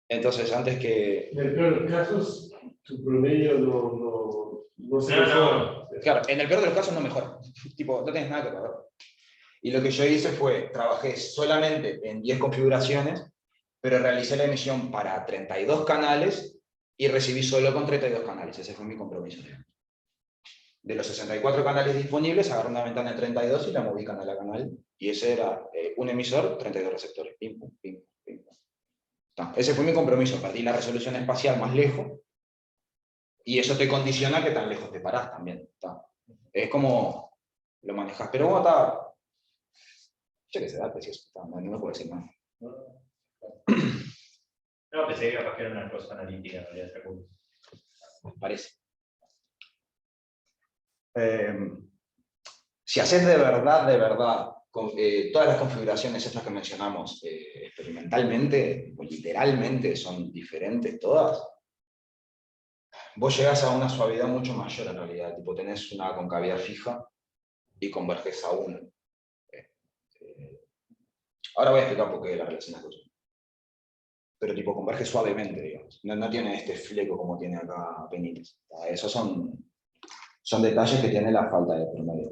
Entonces, antes que... En el peor de los casos, tu promedio no se mejora. Claro, en el peor de los casos no mejora. Tipo, no tienes nada que perder. Y lo que yo hice fue, trabajé solamente en 10 configuraciones, pero realicé la emisión para 32 canales y recibí solo con 32 canales. Ese fue mi compromiso. De los 64 canales disponibles, agarré una ventana de 32 y la moví canal a canal. Y ese era un emisor, 32 receptores. Pim, pum, pim, pim, pum. Ese fue mi compromiso. Partí la resolución espacial más lejos. Y eso te condiciona que tan lejos te parás también. Es como lo manejas. Pero vos está... Yo qué sé, precioso. No me puedo decir nada. No, pensé que capaz que era una cosa analítica, en realidad está cool. Parece. Si haces de verdad, con, todas las configuraciones estas que mencionamos experimentalmente, o literalmente son diferentes todas, vos llegás a una suavidad mucho mayor en realidad. Tipo, tenés una concavidad fija y converges a 1. Ahora voy a explicar por qué la relación es 2. Pero tipo converge suavemente, digamos. No tiene este fleco como tiene acá Benítez. Esos son detalles que tiene la falta de promedio.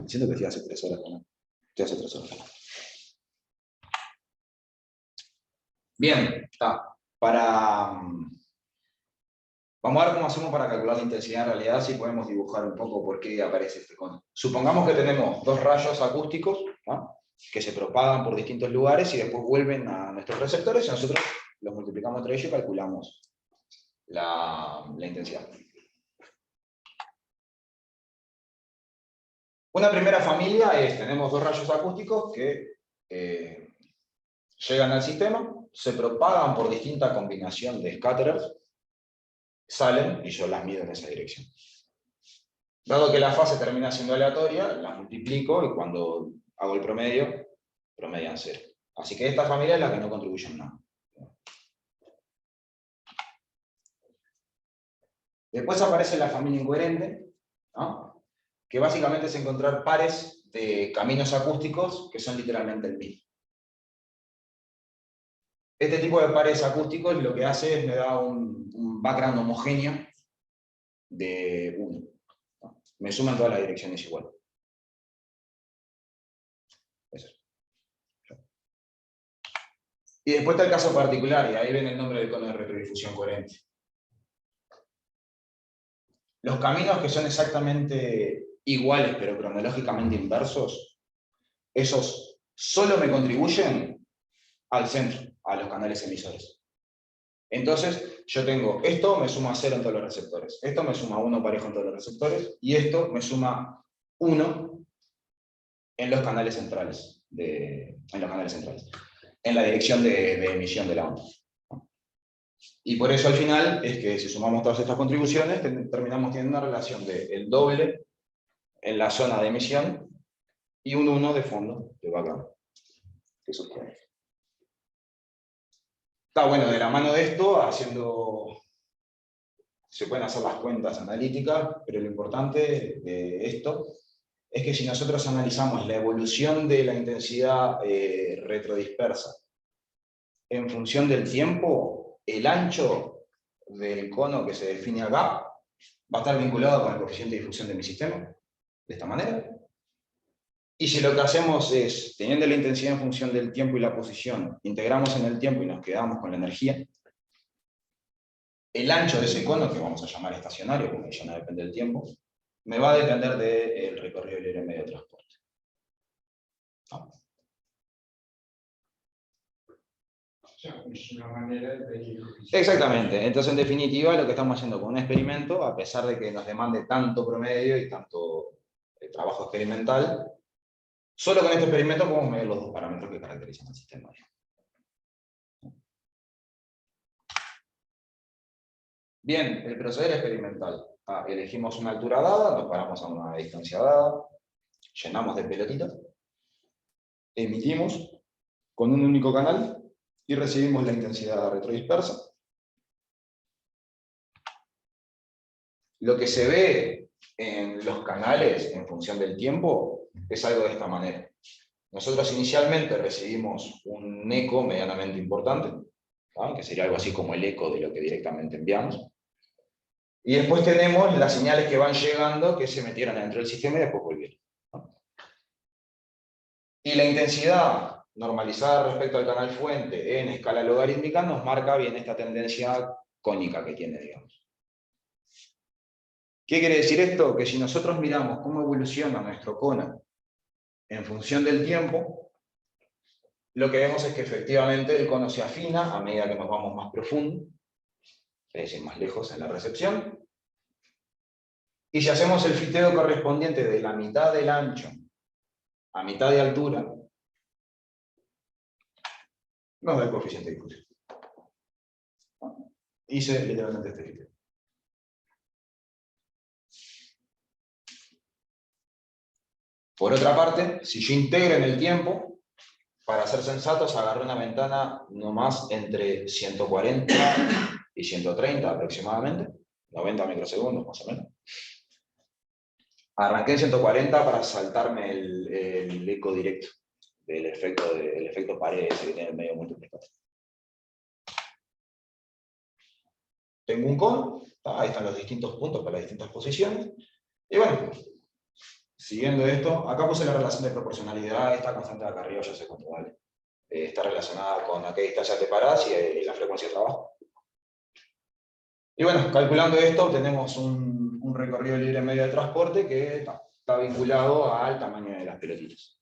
Siento que estoy hace 3 horas, ¿no? Estoy hace 3 horas. Bien, está. Vamos a ver cómo hacemos para calcular la intensidad en realidad, si podemos dibujar un poco por qué aparece este cono. Supongamos que tenemos 2 rayos acústicos, ¿no?, que se propagan por distintos lugares y después vuelven a nuestros receptores y nosotros los multiplicamos entre ellos y calculamos la intensidad. Una primera familia es, tenemos 2 rayos acústicos que llegan al sistema, se propagan por distinta combinación de scatterers, salen y yo las mido en esa dirección. Dado que la fase termina siendo aleatoria, las multiplico y cuando hago el promedio, promedian 0. Así que esta familia es la que no contribuye en nada. Después aparece la familia incoherente, ¿no?, que básicamente es encontrar pares de caminos acústicos que son literalmente el mismo. Este tipo de pares acústicos lo que hace es me da un background homogéneo de 1. ¿No? Me suman todas las direcciones igual. Eso. Y después está el caso particular, y ahí viene el nombre del cono de retrodifusión coherente. Los caminos que son exactamente iguales, pero cronológicamente inversos, esos solo me contribuyen al centro, a los canales emisores. Entonces, yo tengo, esto me suma 0 en todos los receptores, esto me suma 1 parejo en todos los receptores, y esto me suma 1 en los canales centrales, en la dirección de emisión de la onda. Y por eso al final es que si sumamos todas estas contribuciones, terminamos teniendo una relación del doble en la zona de emisión y un 1 de fondo, de background. Que sucede. Está bueno, de la mano de esto, se pueden hacer las cuentas analíticas, pero lo importante de esto es que si nosotros analizamos la evolución de la intensidad retrodispersa en función del tiempo, el ancho del cono que se define acá va a estar vinculado con el coeficiente de difusión de mi sistema, de esta manera. Y si lo que hacemos es, teniendo la intensidad en función del tiempo y la posición, integramos en el tiempo y nos quedamos con la energía, el ancho de ese cono, que vamos a llamar estacionario, porque ya no depende del tiempo, me va a depender del recorrido libre medio de transporte. Es una manera de... Exactamente. Entonces, en definitiva, lo que estamos haciendo con un experimento, a pesar de que nos demande tanto promedio y tanto trabajo experimental, solo con este experimento podemos medir los dos parámetros que caracterizan el sistema. Bien, el proceder experimental. Elegimos una altura dada, nos paramos a una distancia dada, llenamos de pelotitas, emitimos con un único canal y recibimos la intensidad retrodispersa. Lo que se ve en los canales en función del tiempo es algo de esta manera. Nosotros inicialmente recibimos un eco medianamente importante, ¿no? Que sería algo así como el eco de lo que directamente enviamos. Y después tenemos las señales que van llegando que se metieron dentro del sistema y después volvieron, ¿no? Y la intensidad normalizada respecto al canal fuente en escala logarítmica nos marca bien esta tendencia cónica que tiene, digamos. ¿Qué quiere decir esto? Que si nosotros miramos cómo evoluciona nuestro cono en función del tiempo, lo que vemos es que efectivamente el cono se afina a medida que nos vamos más profundo, es decir, más lejos en la recepción. Y si hacemos el fiteo correspondiente de la mitad del ancho a mitad de altura, nos da el coeficiente de difusión. Hice literalmente este fiteo. Por otra parte, si yo integro en el tiempo, para ser sensatos, agarré una ventana nomás entre 140 y 130 aproximadamente, 90 microsegundos más o menos. Arranqué en 140 para saltarme el eco directo del efecto pared ese que tiene el medio multiplicador. Tengo un cono, ahí están los distintos puntos para las distintas posiciones, y bueno, siguiendo esto, acá puse la relación de proporcionalidad, esta constante de acá arriba ya sé cuánto vale. Está relacionada con a qué distancia te parás y la frecuencia de trabajo. Y bueno, calculando esto, tenemos un recorrido libre medio de transporte que está vinculado al tamaño de las pelotitas.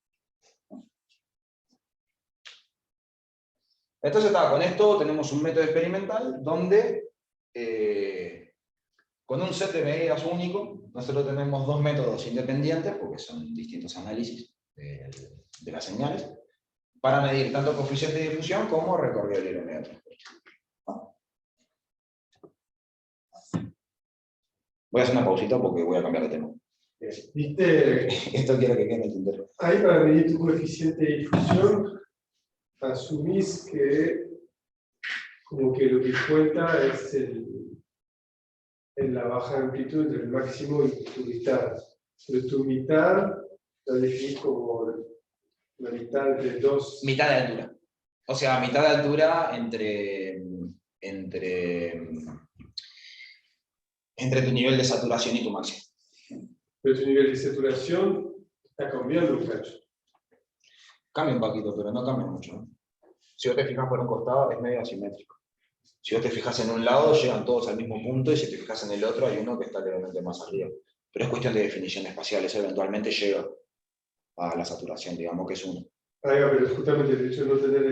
Entonces, con esto tenemos un método experimental donde, con un set de medidas único, nosotros tenemos dos métodos independientes, porque son distintos análisis de las señales, para medir tanto coeficiente de difusión como recorrido libre medio de transporte. Voy a hacer una pausita porque voy a cambiar de tema. ¿Viste? Esto quiero que quede en el tintero. Ahí para medir tu coeficiente de difusión, asumís que como que lo que cuenta es la baja amplitud entre el máximo y tu mitad. Pero tu mitad la definís como la mitad de dos... Mitad de altura. O sea, mitad de altura entre tu nivel de saturación y tu máximo. Pero tu nivel de saturación está cambiando un cacho. Cambia un poquito, pero no cambia mucho, ¿no? Si vos te fijas por un costado, es medio asimétrico. Si vos te fijas en un lado, llegan todos al mismo punto, y si te fijas en el otro, hay uno que está levemente más arriba. Pero es cuestión de definición espacial, eso eventualmente llega a la saturación, digamos que es uno. Ahí va, pero justamente el hecho de no tener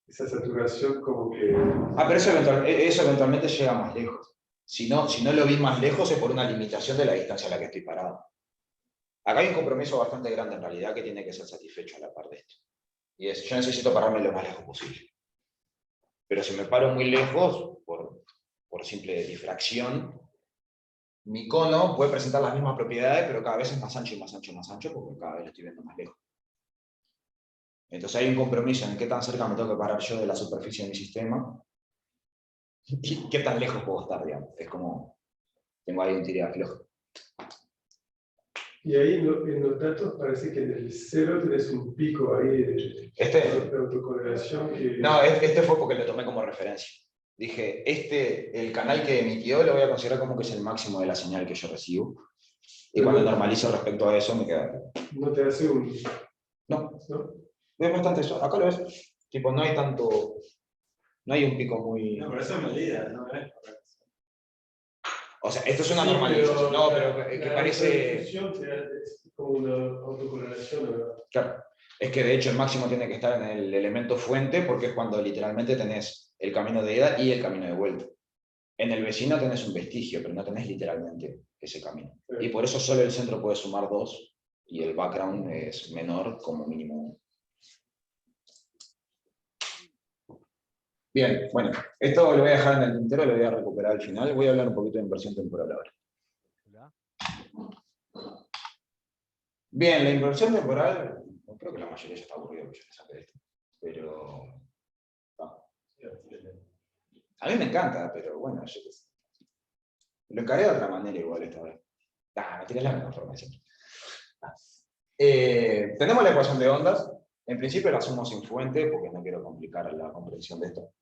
esa saturación como que... Pero eso eventualmente llega más lejos. Si no lo vi más lejos es por una limitación de la distancia a la que estoy parado. Acá hay un compromiso bastante grande en realidad que tiene que ser satisfecho a la par de esto. Y es, yo necesito pararme lo más lejos posible. Pero si me paro muy lejos, por simple difracción, mi cono puede presentar las mismas propiedades, pero cada vez es más ancho y más ancho y más ancho, porque cada vez lo estoy viendo más lejos. Entonces hay un compromiso en qué tan cerca me tengo que parar yo de la superficie de mi sistema y qué tan lejos puedo estar, digamos. Es como, tengo ahí un tira flojo. Y ahí en los datos parece que en el 0 tenés un pico ahí de autocorrelación. No, este fue porque lo tomé como referencia. Dije, el canal que emitió lo voy a considerar como que es el máximo de la señal que yo recibo. Y cuando normalizo respecto a eso me queda... ¿No te hace un...? No. ¿No? Es bastante eso. Acá lo ves. Tipo, no hay tanto... No hay un pico muy... No, pero eso es medida, ¿no? O sea, esto es una normalización. No, pero que parece... Es como una autocorrelación, ¿verdad? Claro. Es que de hecho el máximo tiene que estar en el elemento fuente porque es cuando literalmente tenés el camino de ida y el camino de vuelta. En el vecino tenés un vestigio, pero no tenés literalmente ese camino. Y por eso solo el centro puede sumar 2 y el background es menor como mínimo 1. Bien, bueno, esto lo voy a dejar en el tintero, lo voy a recuperar al final. Voy a hablar un poquito de inversión temporal ahora. Bien, la inversión temporal, creo que la mayoría ya está aburrida porque yo le saqué esto, pero... No. A mí me encanta, pero bueno, yo qué sé. Lo encaré de otra manera igual esta vez. Me tiré la misma forma siempre. Tenemos la ecuación de ondas. En principio la asumo sin fuente porque no quiero complicar la comprensión de esto.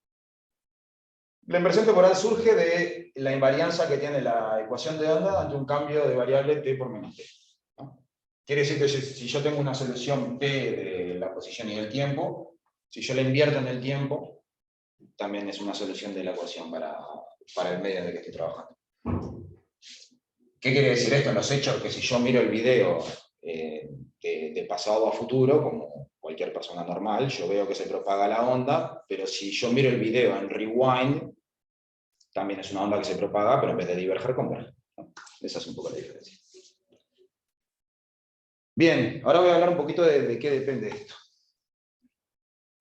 La inversión temporal surge de la invarianza que tiene la ecuación de onda ante un cambio de variable t por menos t. ¿No? Quiere decir que si yo tengo una solución p de la posición y del tiempo, si yo la invierto en el tiempo, también es una solución de la ecuación para el medio en el que estoy trabajando. ¿Qué quiere decir esto? En los hechos, que si yo miro el video de pasado a futuro, como cualquier persona normal, yo veo que se propaga la onda, pero si yo miro el video en rewind, también es una onda que se propaga, pero en vez de diverger, converge. ¿No? Esa es un poco la diferencia. Bien, ahora voy a hablar un poquito de qué depende esto.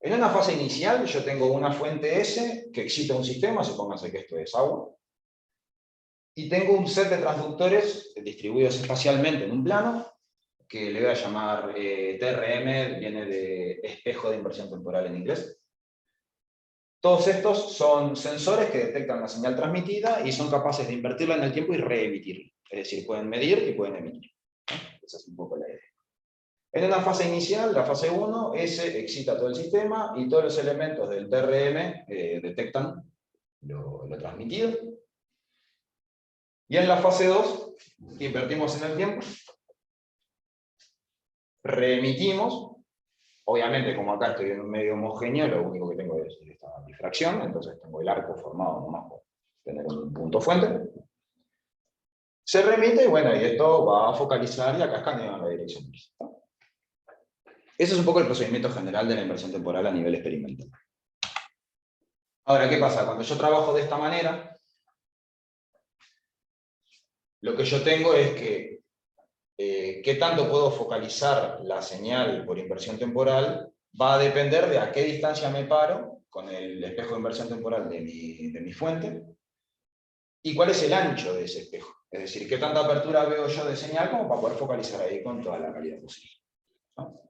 En una fase inicial yo tengo una fuente S que excita un sistema, supóngase que esto es agua, y tengo un set de transductores distribuidos espacialmente en un plano, que le voy a llamar TRM, viene de espejo de inversión temporal en inglés. Todos estos son sensores que detectan la señal transmitida y son capaces de invertirla en el tiempo y reemitirla. Es decir, pueden medir y pueden emitir. Esa es un poco la idea. En una fase inicial, la fase 1, S excita todo el sistema y todos los elementos del TRM detectan lo transmitido. Y en la fase 2, invertimos en el tiempo, reemitimos. Obviamente, como acá estoy en un medio homogéneo, lo único que tengo es esta difracción, entonces tengo el arco formado nomás por tener un punto fuente. Se remite y bueno, y esto va a focalizar y acá escanea en la dirección. Ese es un poco el procedimiento general de la inversión temporal a nivel experimental. Ahora, ¿qué pasa? Cuando yo trabajo de esta manera, lo que yo tengo es que qué tanto puedo focalizar la señal por inversión temporal va a depender de a qué distancia me paro con el espejo de inversión temporal de mi fuente y cuál es el ancho de ese espejo. Es decir, qué tanta apertura veo yo de señal como para poder focalizar ahí con toda la calidad posible. ¿No?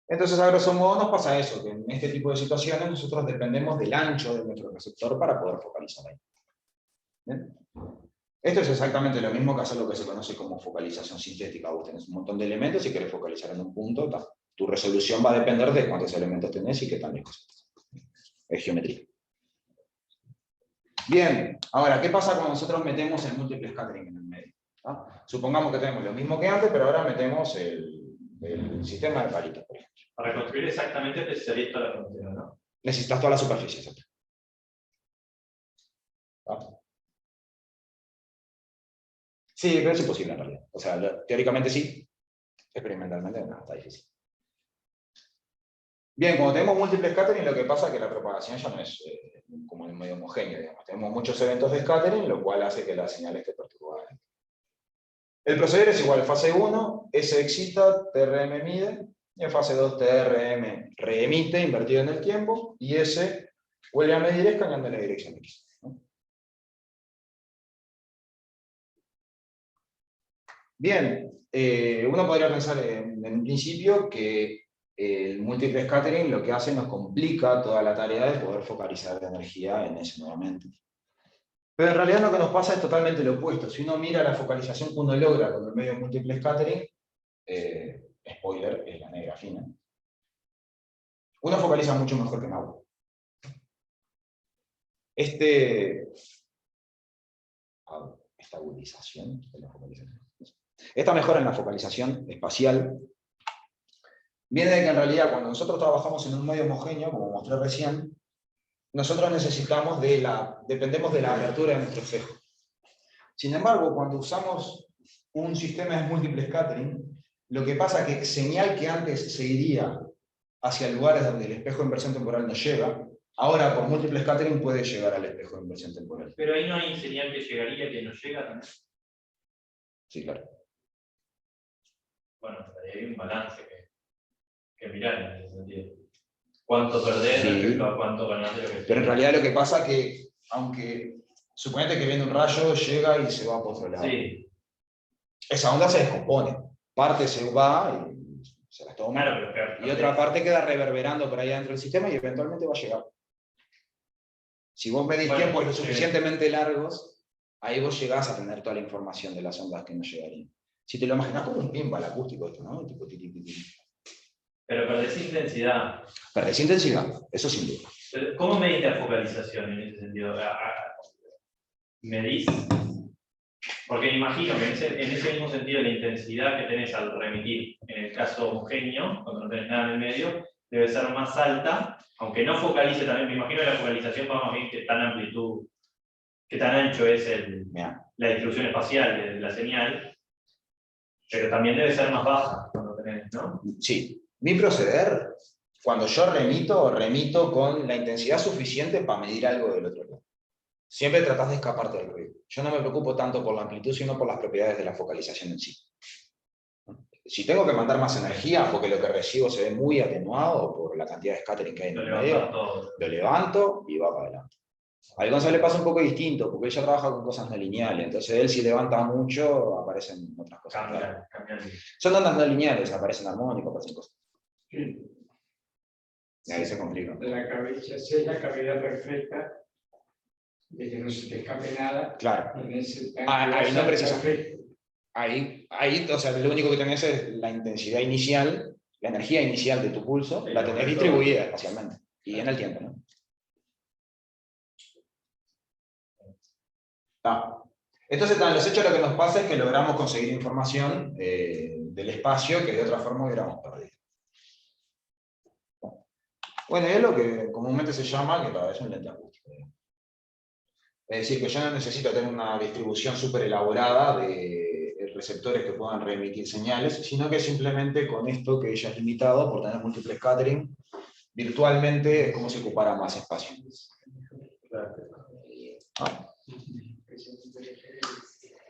Entonces, a grosso modo, nos pasa eso, que en este tipo de situaciones nosotros dependemos del ancho de nuestro receptor para poder focalizar ahí. ¿Bien? Esto es exactamente lo mismo que hacer lo que se conoce como focalización sintética. Vos tenés un montón de elementos y querés focalizar en un punto, tu resolución va a depender de cuántos elementos tenés y qué tan lejos estás. Es geometría. Bien, ahora, ¿qué pasa cuando nosotros metemos el múltiple scattering en el medio? ¿No? Supongamos que tenemos lo mismo que antes, pero ahora metemos el sistema de palitos, por ejemplo. Para construir exactamente necesitarías toda la frontera, ¿no? Necesitas toda la superficie, exacto. ¿No? Sí, pero es imposible en realidad. O sea, teóricamente sí, experimentalmente no, está difícil. Bien, cuando tenemos múltiples scattering, lo que pasa es que la propagación ya no es como en un medio homogéneo, digamos. Tenemos muchos eventos de scattering, lo cual hace que la señal esté perturbada. El proceder es igual, fase 1, S excita, TRM mide, y en fase 2, TRM reemite, invertido en el tiempo, y S vuelve a medir escaneando en la dirección X. Bien, uno podría pensar en un principio que el múltiple scattering lo que hace nos complica toda la tarea de poder focalizar la energía en ese nuevamente. Pero en realidad lo que nos pasa es totalmente lo opuesto. Si uno mira la focalización que uno logra con el medio múltiple scattering, spoiler, es la negra fina, uno focaliza mucho mejor que en agua. Estabilización de la focalización. Esta mejora en la focalización espacial viene de que en realidad cuando nosotros trabajamos en un medio homogéneo, como mostré recién, nosotros dependemos de la apertura de nuestro espejo. Sin embargo, cuando usamos un sistema de múltiple scattering, lo que pasa es que señal que antes se iría hacia lugares donde el espejo de inversión temporal no llega, ahora por múltiple scattering puede llegar al espejo de inversión temporal. Pero ahí no hay señal que llegaría que no llega también. Sí, claro. Bueno, ahí hay un balance que mirar en ese sentido. ¿Cuánto perdés Sí. respecto a cuánto ganás de lo que Pero en realidad lo que pasa es que, aunque suponete que viene un rayo, llega y se va por otro lado. Sí, Esa onda se descompone. Parte se va y se la toma. claro, pero Y otra parte queda reverberando por ahí dentro del sistema y eventualmente va a llegar. Si vos medís Bueno, tiempos lo suficientemente largos, ahí vos llegás a tener toda la información de las ondas que no llegarían. Si te lo imaginás como un pinball acústico esto, ¿no? Tipo, pero perdés intensidad. perdés intensidad, eso sin duda. ¿Cómo medís la focalización en ese sentido? ¿Medís? Porque me imagino que en ese mismo sentido la intensidad que tenés al remitir, en el caso homogéneo, cuando no tenés nada en el medio, debe ser más alta, aunque no focalice también, me imagino que la focalización va más bien que tan amplitud, que tan ancho es la distribución espacial de la señal, pero también debe ser más baja cuando tenés, ¿no? Sí. Mi proceder, cuando yo remito con la intensidad suficiente para medir algo del otro lado. Siempre tratás de escaparte del ruido. Yo no me preocupo tanto por la amplitud, sino por las propiedades de la focalización en sí. Si tengo que mandar más energía, porque lo que recibo se ve muy atenuado por la cantidad de scattering que hay en el medio, lo levanto y va para adelante. A Gonzalo le pasa un poco distinto, porque él ya trabaja con cosas no lineales, entonces él si levanta mucho, aparecen otras cosas. Cambian. Son ondas no lineales, aparecen armónicos, aparecen cosas. Sí. Y ahí se complica. La cabeza, es la cavidad perfecta, de que no se te escape nada. Claro. En ese Ahí no precisa. perfecto. Ahí, o sea, lo único que tenés es la intensidad inicial, la energía inicial de tu pulso, Sí, la tenés distribuida espacialmente y en el tiempo, ¿no? Entonces, los hechos lo que nos pasa es que logramos conseguir información del espacio que de otra forma hubiéramos perdido. Bueno, y es lo que comúnmente se llama, que es un lente acústico. Es decir, que yo no necesito tener una distribución súper elaborada de receptores que puedan reemitir señales, sino que simplemente con esto que ya es limitado por tener múltiples scattering, virtualmente es como si ocupara más espacio.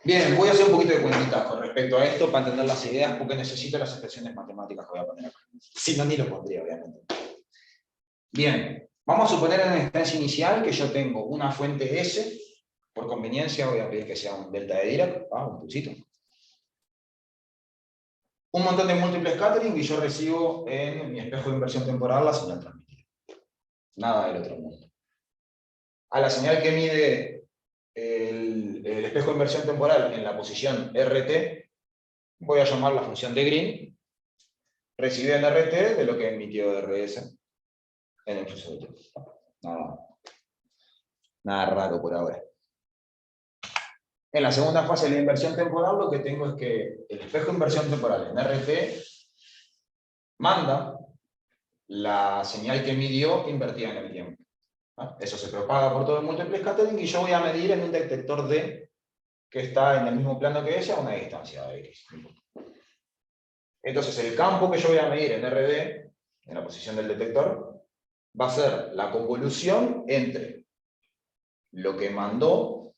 Bien, voy a hacer un poquito de cuentitas con respecto a esto para entender las ideas, porque necesito las expresiones matemáticas que voy a poner acá. Si no, ni lo pondría, obviamente. Bien, vamos a suponer en la instancia inicial que yo tengo una fuente S, por conveniencia voy a pedir que sea un delta de Dirac, un pulsito. Un montón de múltiples scattering y yo recibo en mi espejo de inversión temporal la señal transmitida. Nada del otro mundo. A la señal que mide el espejo de inversión temporal en la posición RT, voy a llamar la función de Green, recibida en RT de lo que emitió RS en el flujo de tiempo. Nada raro por ahora. En la segunda fase de la inversión temporal lo que tengo es que el espejo de inversión temporal en RT manda la señal que midió invertida en el tiempo. Eso se propaga por todo el múltiple scattering y yo voy a medir en un detector D que está en el mismo plano que ella a una distancia de X. Entonces el campo que yo voy a medir en RD, en la posición del detector, va a ser la convolución entre lo que mandó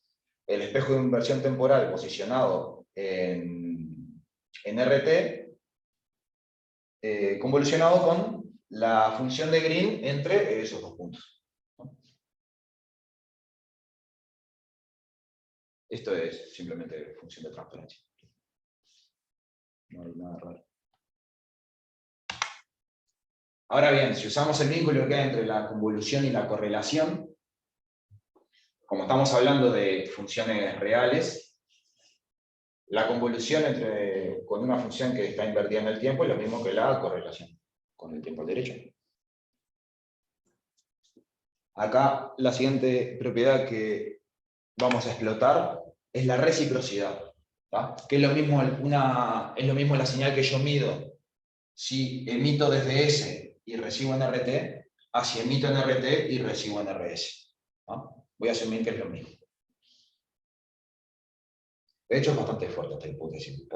el espejo de inversión temporal posicionado en RT, convolucionado con la función de Green entre esos dos puntos. Esto es simplemente función de transparencia. No hay nada raro. Ahora bien, si usamos el vínculo que hay entre la convolución y la correlación, como estamos hablando de funciones reales, la convolución con una función que está invertida en el tiempo es lo mismo que la correlación con el tiempo al derecho. Acá la siguiente propiedad que vamos a explotar es la reciprocidad, ¿tá? Que es lo mismo la señal que yo mido si emito desde S y recibo en RT, a si emito en RT y recibo en RS. ¿tá? Voy a asumir que es lo mismo. De hecho, es bastante fuerte esta hipótesis.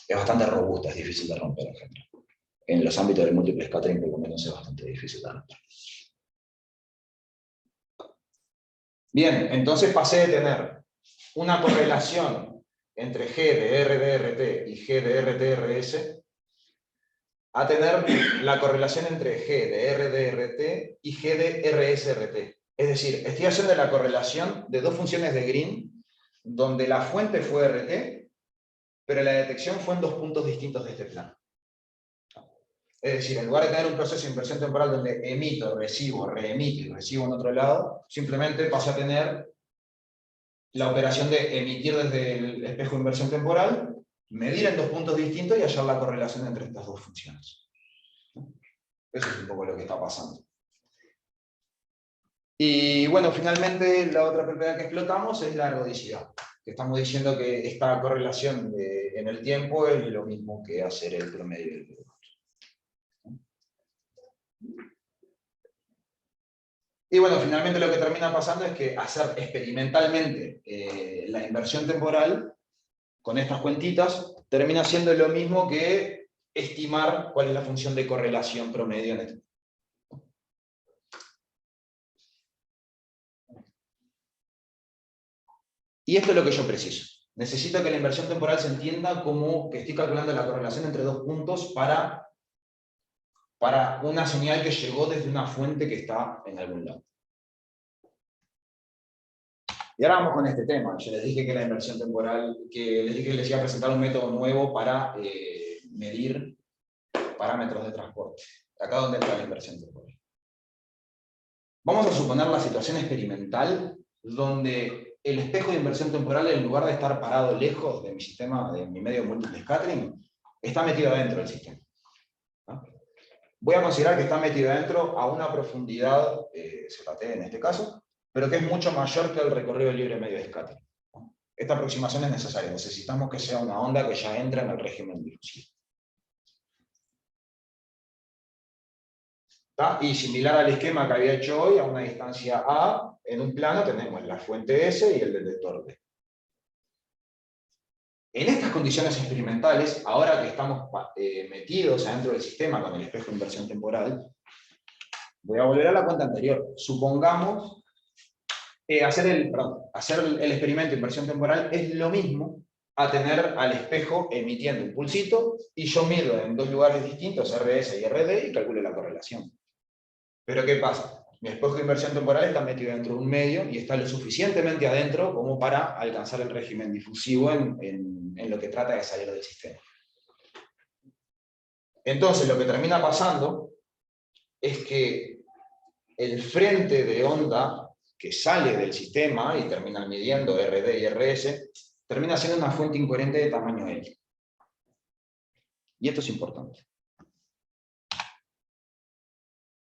Es bastante robusta, es difícil de romper, por ejemplo. En los ámbitos del múltiple scattering, por lo menos, es bastante difícil de romper. Bien, entonces pasé de tener una correlación entre G de R de RT y G de RT RS a tener la correlación entre G de R de RT y G de RS RT. Es decir, estoy haciendo la correlación de dos funciones de Green donde la fuente fue RT, pero la detección fue en dos puntos distintos de este plano. Es decir, en lugar de tener un proceso de inversión temporal donde emito, recibo, reemito y recibo en otro lado, simplemente paso a tener la operación de emitir desde el espejo de inversión temporal, medir en dos puntos distintos y hallar la correlación entre estas dos funciones. Eso es un poco lo que está pasando. Y bueno, finalmente la otra propiedad que explotamos es la ergodicidad. Que estamos diciendo que esta correlación en el tiempo es lo mismo que hacer el promedio del producto. Y bueno, finalmente lo que termina pasando es que hacer experimentalmente la inversión temporal con estas cuentitas termina siendo lo mismo que estimar cuál es la función de correlación promedio en este. Y esto es lo que yo preciso. Necesito que la inversión temporal se entienda como que estoy calculando la correlación entre dos puntos para una señal que llegó desde una fuente que está en algún lado. Y ahora vamos con este tema. Yo les dije que la inversión temporal, que les dije que les iba a presentar un método nuevo para medir parámetros de transporte. Acá donde entra la inversión temporal. Vamos a suponer la situación experimental donde el espejo de inversión temporal, en lugar de estar parado lejos de mi sistema, de mi medio múltiple scattering, está metido adentro del sistema. ¿no? Voy a considerar que está metido adentro a una profundidad, ZT en este caso, pero que es mucho mayor que el recorrido libre medio de scattering. ¿no? Esta aproximación es necesaria. Necesitamos que sea una onda que ya entra en el régimen difusivo. Y similar al esquema que había hecho hoy, a una distancia A, en un plano tenemos la fuente S y el detector D. En estas condiciones experimentales, ahora que estamos metidos adentro del sistema con el espejo de inversión temporal, voy a volver a la cuenta anterior. Supongamos hacer el experimento de inversión temporal es lo mismo a tener al espejo emitiendo un pulsito y yo mido en dos lugares distintos, RS y RD, y calculo la correlación. Pero ¿qué pasa? Mi espejo de inversión temporal está metido dentro de un medio y está lo suficientemente adentro como para alcanzar el régimen difusivo en lo que trata de salir del sistema. Entonces lo que termina pasando es que el frente de onda que sale del sistema y termina midiendo RD y RS, termina siendo una fuente incoherente de tamaño L. Y esto es importante.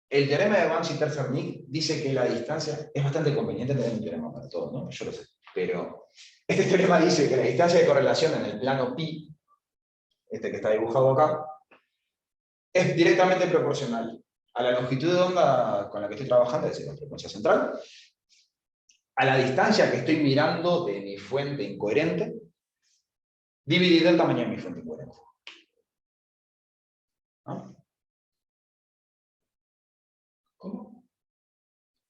El teorema de Banks-Terser-Nick dice que la distancia, es bastante conveniente tener un teorema para todo, ¿no? Yo lo sé, pero este teorema dice que la distancia de correlación en el plano pi, este que está dibujado acá, es directamente proporcional a la longitud de onda con la que estoy trabajando, es decir, la frecuencia central, a la distancia que estoy mirando de mi fuente incoherente, dividido el tamaño de mi fuente incoherente. ¿No?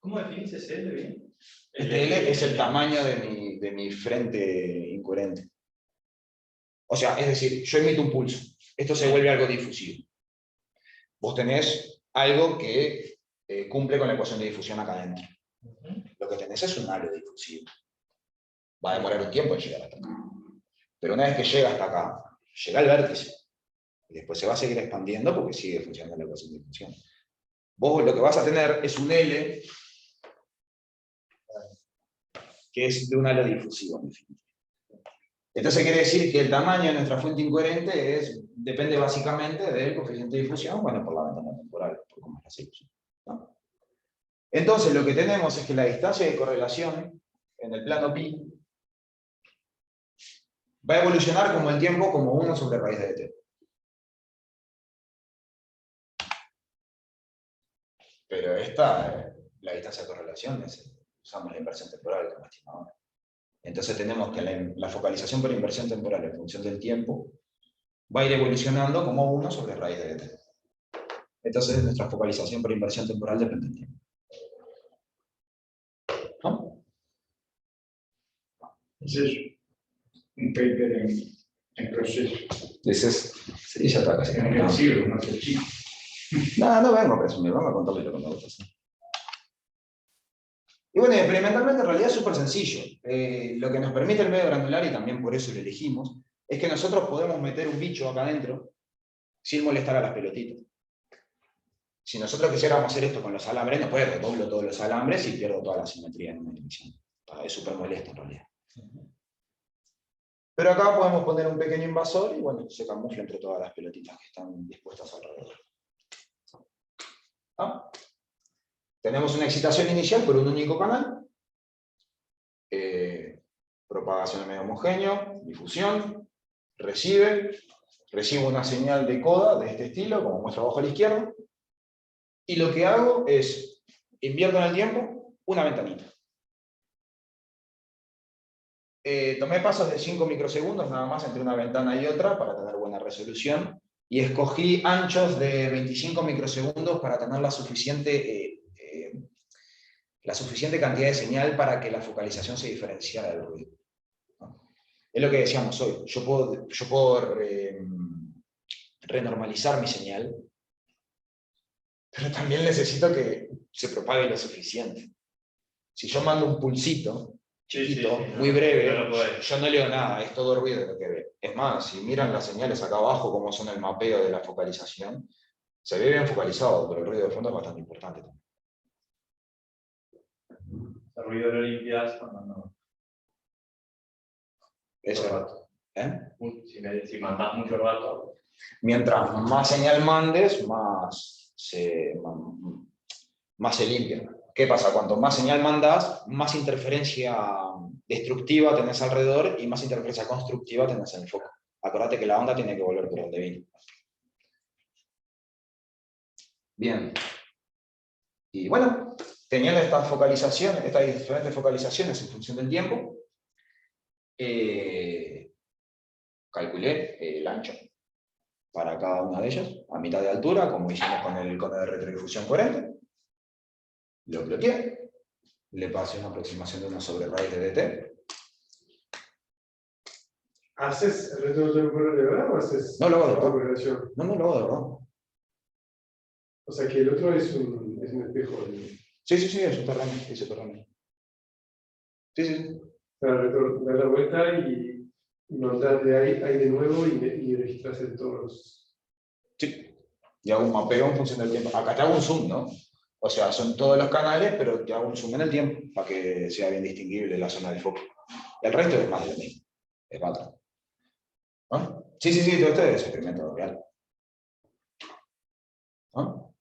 ¿Cómo definís ese L bien? Este L es el tamaño de mi frente incoherente. O sea, es decir, yo emito un pulso. Esto se vuelve algo difusivo. Vos tenés algo que cumple con la ecuación de difusión acá adentro. Lo que tenés es un halo difusivo. Va a demorar un tiempo en llegar hasta acá. Pero una vez que llega hasta acá, llega al vértice. Y después se va a seguir expandiendo porque sigue funcionando la ecuación de difusión. Vos lo que vas a tener es un L que es de un halo difusivo, en definitiva. Entonces quiere decir que el tamaño de nuestra fuente incoherente depende básicamente del coeficiente de difusión, bueno, por la ventana temporal, por cómo es la selección, ¿no? Entonces lo que tenemos es que la distancia de correlación en el plano pi va a evolucionar como el tiempo como 1 sobre raíz de t. Pero la distancia de correlación usamos la inversión temporal como estimador. Entonces tenemos que la focalización por inversión temporal en función del tiempo va a ir evolucionando como 1 sobre raíz de t. Entonces nuestra focalización por inversión temporal depende del tiempo. ¿No? Ese es un paper en proceso. Sí, ya está casi. En el siglo, no sé, chico. No vengo a presumir, vamos a contarle lo que me gusta hacer. Y bueno, experimentalmente en realidad es súper sencillo. Lo que nos permite el medio granular, y también por eso lo elegimos, es que nosotros podemos meter un bicho acá adentro sin molestar a las pelotitas. Si nosotros quisiéramos hacer esto con los alambres, no puedo, doblo todos los alambres y pierdo toda la simetría en una dimensión. Es súper molesto en realidad. Pero acá podemos poner un pequeño invasor y bueno, se camufla entre todas las pelotitas que están dispuestas alrededor. ¿Ah? Tenemos una excitación inicial por un único canal. Propagación en medio homogéneo, difusión, recibo una señal de coda de este estilo, como muestra abajo a la izquierda, y lo que hago es, invierto en el tiempo, una ventanita. Tomé pasos de 5 microsegundos nada más entre una ventana y otra para tener buena resolución, y escogí anchos de 25 microsegundos para tener la suficiente cantidad de señal para que la focalización se diferenciara del ruido. Es lo que decíamos hoy. Yo puedo renormalizar mi señal, pero también necesito que se propague lo suficiente. Si yo mando un pulsito chiquito, muy breve, yo no leo nada, es todo ruido lo que ve. Es más, si miran las señales acá abajo, como son el mapeo de la focalización, se ve bien focalizado, pero el ruido de fondo es bastante importante también. El ruido lo limpias cuando no. Eso. Rato. Si mandas mucho rato. Mientras más señal mandes, más se limpia. ¿Qué pasa? Cuanto más señal mandas, más interferencia destructiva tenés alrededor y más interferencia constructiva tenés en el foco. Acordate que la onda tiene que volver por donde vino. Bien. Y bueno, teniendo estas diferentes focalizaciones en función del tiempo, calculé el ancho para cada una de ellas, a mitad de altura, como hicimos con el cono de retrodifusión coherente. Lo bloqueé, le pasé una aproximación de 1 sobre raíz de dt. ¿Haces el retorno de verdad o haces No lo hago de verdad. correlación? No lo hago de verdad. O sea que el otro es un espejo. Sí, es subterráneo. Sí. Para dar la vuelta y mandar de ahí de nuevo y registras en todos los... Sí. Y hago un mapeo en función del tiempo. Acá te hago un zoom, ¿no? O sea, son todos los canales, pero te hago un zoom en el tiempo para que sea bien distinguible la zona de foco. El resto es más de lo mismo. Es patrón. ¿No? Sí, todo esto es experimento real. ¿No?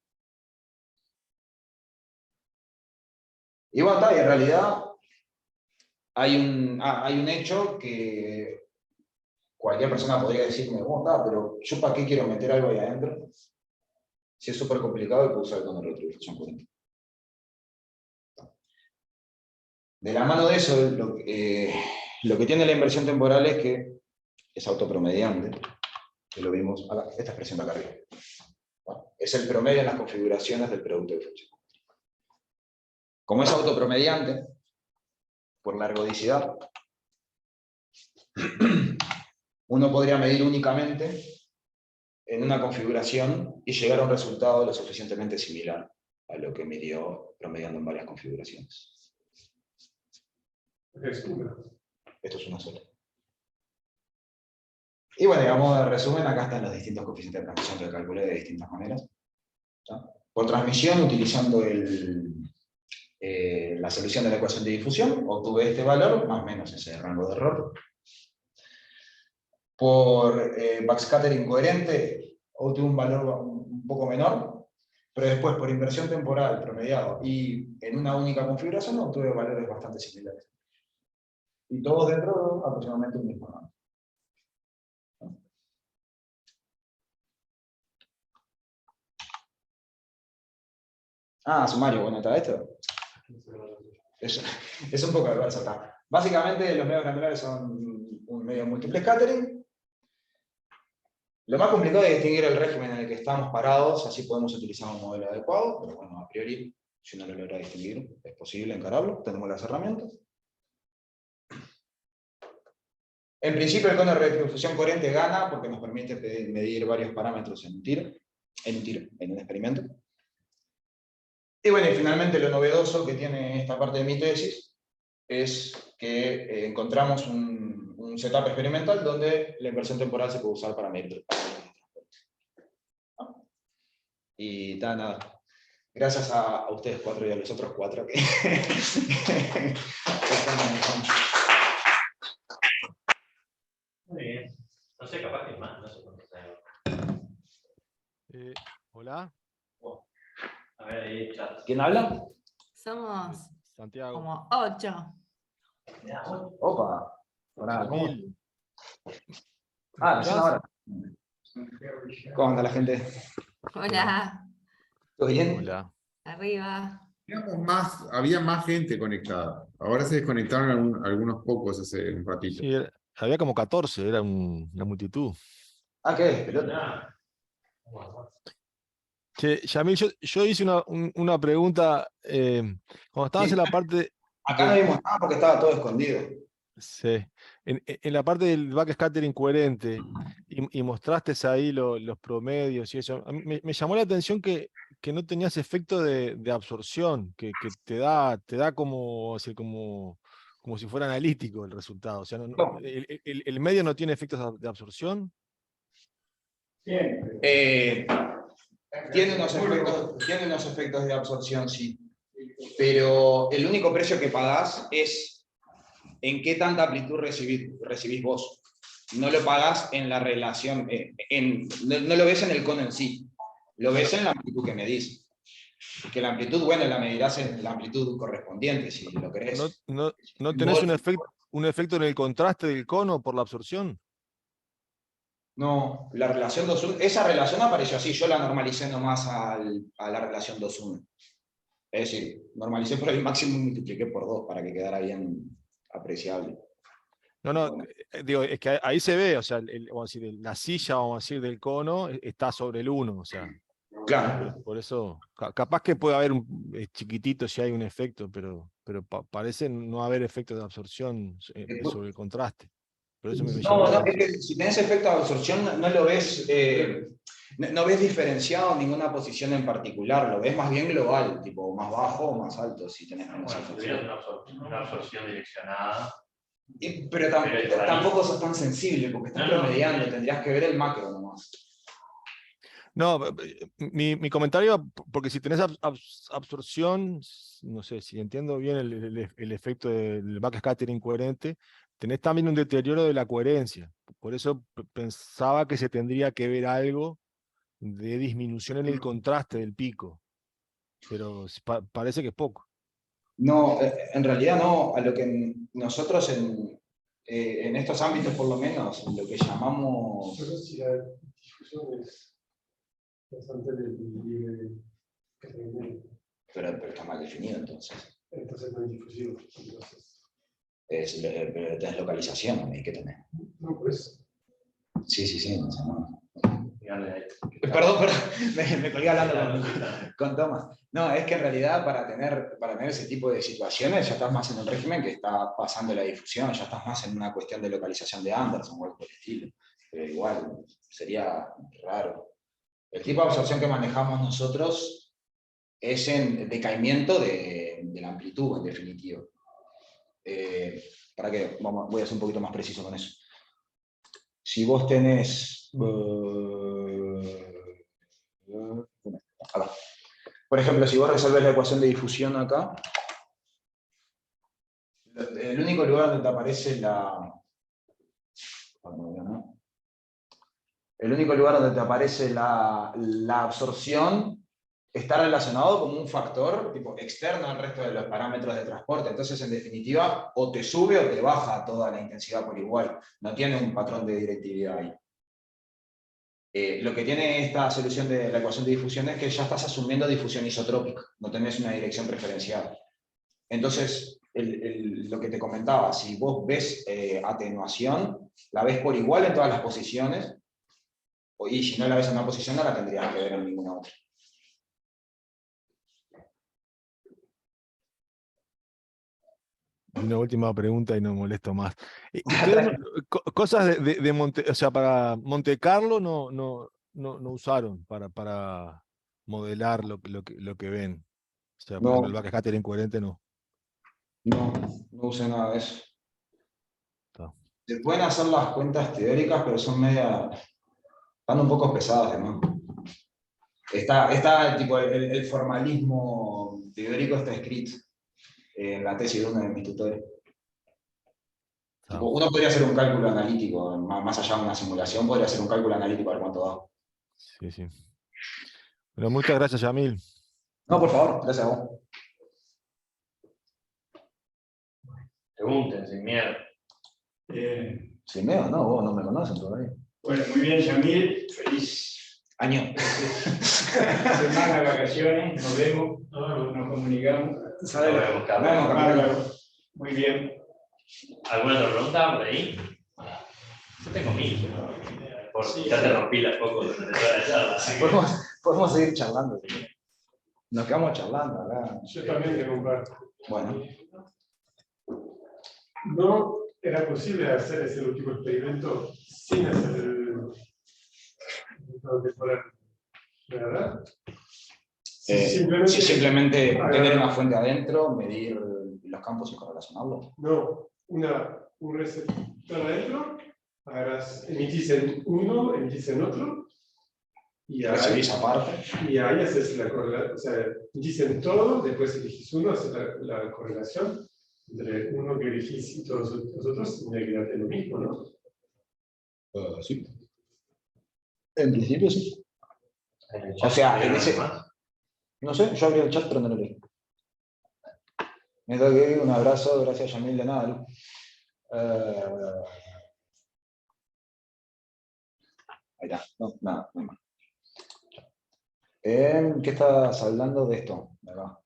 Y bueno, y en realidad hay un hecho que cualquier persona podría decirme, bueno, pero ¿yo para qué quiero meter algo ahí adentro? Si es súper complicado y puedo usar con retrodifusión coherente. De la mano de eso, lo que tiene la inversión temporal es que es autopromediante, que lo vimos, esta expresión de acá arriba. ¿No? Es el promedio en las configuraciones del producto de función. Como es autopromediante, por la ergodicidad, uno podría medir únicamente en una configuración y llegar a un resultado lo suficientemente similar a lo que midió promediando en varias configuraciones. Es una. Esto es una sola. Y bueno, digamos, de resumen, acá están los distintos coeficientes de transmisión que calculé de distintas maneras. ¿Está? Por transmisión, utilizando la solución de la ecuación de difusión, obtuve este valor, más o menos ese rango de error. Por backscattering coherente, obtuve un valor un poco menor, pero después por inversión temporal promediado y en una única configuración obtuve valores bastante similares. Y todos dentro de aproximadamente un mismo rango. Ah, sumario, bueno, ¿está esto? Es un poco adverso acá. Básicamente los medios granulares son un medio múltiple scattering. Lo más complicado es distinguir el régimen en el que estamos parados, así podemos utilizar un modelo adecuado, pero bueno, a priori, si uno lo logra distinguir, es posible encararlo, tenemos las herramientas. En principio el cono de redifusión coherente gana porque nos permite medir varios parámetros en un experimento. Y bueno, y finalmente lo novedoso que tiene esta parte de mi tesis es que encontramos un setup experimental donde la inversión temporal se puede usar para medir y nada. Gracias a ustedes 4 y a los otros 4 que están manejando. Muy bien. No sé, capaz que más, no sé cuánto sea. Hola. A ver, ahí chat. ¿Quién habla? Somos Santiago. como 8. Opa. Hola, ¿cómo? Mil. Ah, recién ahora. ¿Cómo anda la gente? Hola, ¿Todo bien? Hola. arriba. Había más gente conectada. Ahora se desconectaron algunos pocos hace un ratito. Sí, había como 14, era una multitud. Ah, ¿qué es? Pelota. Che, Yamil, yo hice una pregunta, cuando estabas en la parte Acá no vimos nada porque estaba todo escondido. sí, en la parte del backscattering coherente y mostraste ahí los promedios y eso, a mí me llamó la atención que no tenías efecto de absorción, que te da como si fuera analítico el resultado. O sea, No. el medio no tiene efectos de absorción. Tiene unos efectos de absorción, sí. Pero el único precio que pagás es en qué tanta amplitud recibís vos. No lo pagás en la relación, no lo ves en el cono en sí, lo ves en la amplitud que medís. Que la amplitud, bueno, la medirás en la amplitud correspondiente, si lo querés. ¿No tenés un efecto en el contraste del cono por la absorción? No, la relación 2-1, esa relación apareció así, yo la normalicé nomás a la relación 2-1. Es decir, normalicé por el máximo y multipliqué por 2 para que quedara bien apreciable. No, Bueno. digo, es que ahí se ve, o sea, vamos a decir, la silla, vamos a decir, del cono está sobre el 1, o sea, Claro. por eso, capaz que puede haber chiquitito si hay un efecto, pero parece no haber efecto de absorción sobre el contraste. Por eso me llamó la No, es atención. que si tenés efecto de absorción no lo ves, no ves diferenciado en ninguna posición en particular, lo ves más bien global, tipo más bajo o más alto si tenés menos Bueno, si absorción. tuvieras una absorción direccionada. Pero tampoco sos tan sensible porque estás promediando, tendrías que ver el macro nomás. No, mi comentario, porque si tenés absorción, no sé, si entiendo bien el efecto del backscattering coherente, tenés también un deterioro de la coherencia. Por eso pensaba que se tendría que ver algo de disminución en el contraste del pico, pero parece que es poco. No, en realidad no, a lo que nosotros en estos ámbitos por lo menos, lo que llamamos... No sé si la difusión es bastante libre. Pero está mal definido entonces. Entonces no hay difusión. Entonces, Pero tenés localización, ¿no? ¿Qué tenés? no, pues. Sí, no sé, no. Perdón, me colgué hablando con Tomás. No, es que en realidad para tener ese tipo de situaciones ya estás más en un régimen que está pasando la difusión, ya estás más en una cuestión de localización de Anderson o algo por el estilo. Pero igual, sería raro. El tipo de absorción que manejamos nosotros es en decaimiento de la amplitud, en definitiva. Para que voy a ser un poquito más preciso con eso. Si vos tenés... acá. Por ejemplo, si vos resolves la ecuación de difusión acá, el único lugar donde te aparece la absorción está relacionado como un factor tipo, externo al resto de los parámetros de transporte. Entonces, en definitiva, o te sube o te baja toda la intensidad por igual. No tiene un patrón de directividad ahí. Lo que tiene esta solución de la ecuación de difusión es que ya estás asumiendo difusión isotrópica, no tenés una dirección preferencial. Entonces, lo que te comentaba, si vos ves atenuación, la ves por igual en todas las posiciones, y si no la ves en una posición, no la tendrías que ver en ninguna otra. Una última pregunta y no molesto más. Ustedes, cosas de Monte, o sea, para Monte Carlo no usaron para modelar lo que ven. O sea, por ejemplo, el backscatter incoherente no. No usé nada de eso. Está. Se pueden hacer las cuentas teóricas, pero son están un poco pesadas, además. Está tipo, el formalismo teórico está escrito en la tesis de uno de mis tutores. Tipo, uno podría hacer un cálculo analítico, más allá de una simulación, podría hacer un cálculo analítico a ver cuánto da. Sí, sí. Bueno, muchas gracias, Yamil. No, por favor, gracias a vos. Pregunten, sin miedo. Sin miedo, no, vos no me conocen todavía. Bueno, muy bien, Yamil. Feliz Año. semana de vacaciones. Nos vemos, nos comunicamos. Nos vemos, Carlos. Bárbaro. Muy bien. ¿Alguna otra pregunta por ahí? Yo tengo 1000. Ya te rompí las focos durante toda la charla. Así que... Podemos seguir charlando. Nos quedamos charlando acá. Yo también tengo un par. Bueno. No era posible hacer ese último experimento sin hacer el temporal, ¿verdad? Simplemente tener una fuente adentro, medir los campos y correlacionarlos. No, un receptor adentro, emitís en uno, emitís en otro, y ahí, recibís aparte. Y ahí haces la correlación, o sea, emitís en todo, después elegís uno, haces la correlación entre uno que elegís y todos los otros, tendría que darte lo mismo, ¿no? Sí. En principio sí. O sea, en ese... No sé, yo abrí el chat, pero no lo leí. Me doy un abrazo, gracias Yamil de nada. Ahí está, no, nada, no hay más. ¿Qué estás hablando de esto? Acá.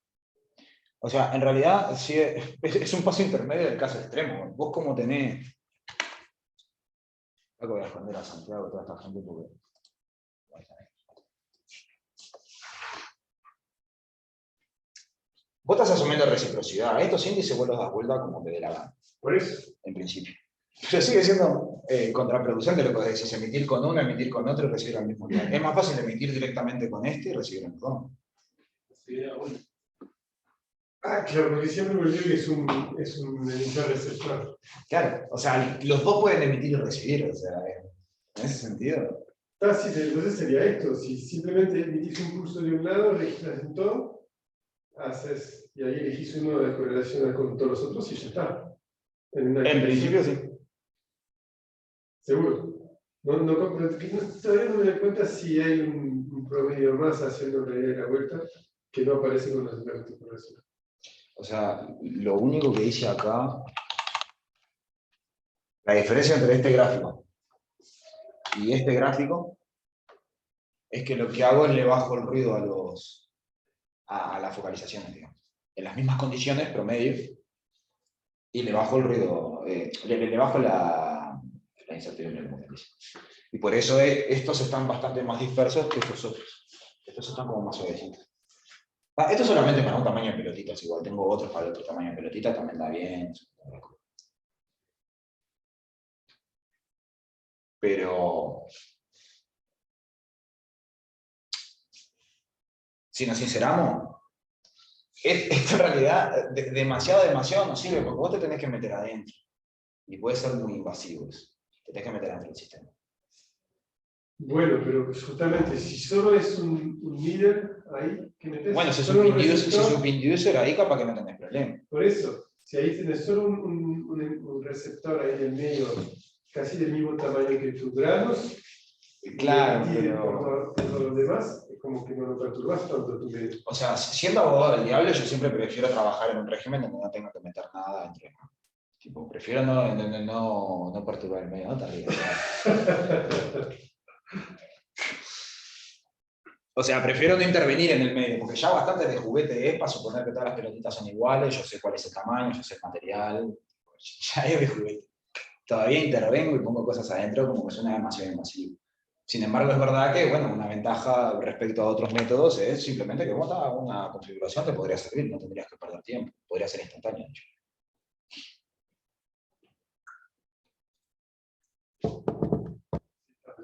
O sea, en realidad sí, es un paso intermedio del caso extremo. Vos como tenés... Creo que voy a esconder a Santiago y toda esta gente porque... Vos estás asumiendo reciprocidad. Estos índices vos los das vuelta como te dé la gana. Por eso. En principio. Pero sigue siendo contraproducente lo que decís, emitir con uno, emitir con otro y recibir al mismo lugar. Es más fácil emitir directamente con este y recibir el otro. Claro, porque siempre me olvido que es un emisor receptor. Claro, o sea, los dos pueden emitir y recibir, o sea, en ese sentido. Sí, entonces sería esto, si simplemente emitís un pulso de un lado, registras en todo, y ahí elegís uno de correlación con todos los otros y ya está. En principio sí. Seguro. Todavía no me doy cuenta si hay un promedio más haciendo la idea de la vuelta que no aparece con los números de correlación. O sea, lo único que hice acá, la diferencia entre este gráfico y este gráfico, es que lo que hago es le bajo el ruido a las focalizaciones, digamos. En las mismas condiciones, promedio, y le bajo el ruido, le bajo la incertidumbre alimenticia. Y por eso estos están bastante más dispersos que estos otros. Estos están como más suavecitos. Esto solamente para un tamaño de pelotitas, igual tengo otros para otro tamaño de pelotita, también da bien. Pero si nos sinceramos, esto en realidad demasiado no sirve, porque vos te tenés que meter adentro. Y puede ser muy invasivo eso. Te tenés que meter adentro del sistema. Bueno, pero justamente si solo es un middle ahí, que metes Bueno, si es solo un un pin user, receptor, ahí capaz que no tenés problema. por eso, si ahí tienes solo un receptor ahí en el medio, casi del mismo tamaño que tus granos, Claro, y pero... por todo lo demás, es como que no lo perturbas tanto tu medio. O sea, siendo abogado del diablo, yo siempre prefiero trabajar en un régimen donde no tenga que meter nada dentro. Tipo, prefiero no perturbar el medio, no te rías. O sea, prefiero no intervenir en el medio, porque ya bastante de juguete es para suponer que todas las pelotitas son iguales, yo sé cuál es el tamaño, yo sé el material, ya es de juguete. Todavía intervengo y pongo cosas adentro como que suena demasiado invasivo. Sin embargo, es verdad que, bueno, una ventaja respecto a otros métodos es simplemente que vos una configuración te podría servir, no tendrías que perder tiempo, podría ser instantáneo, de hecho.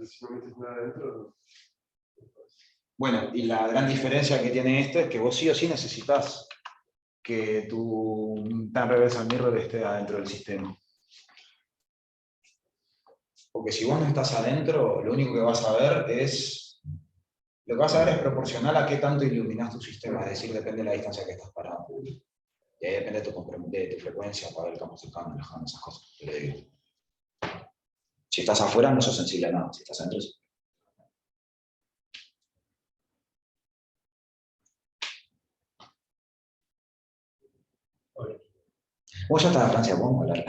Si no metes nada adentro, Bueno, y la gran diferencia que tiene este es que vos sí o sí necesitas que tu tan reversal mirror esté adentro del sistema. Porque si vos no estás adentro, lo único que vas a ver es... Lo que vas a ver es proporcional a qué tanto iluminas tu sistema, es decir, depende de la distancia que estás parado. Y ahí depende de tu frecuencia para ver el campo cercano, lejano, esas cosas. Pero digo, si estás afuera no sos sensible a nada, si estás adentro sí. Vos ya estás en Francia, vamos a hablar.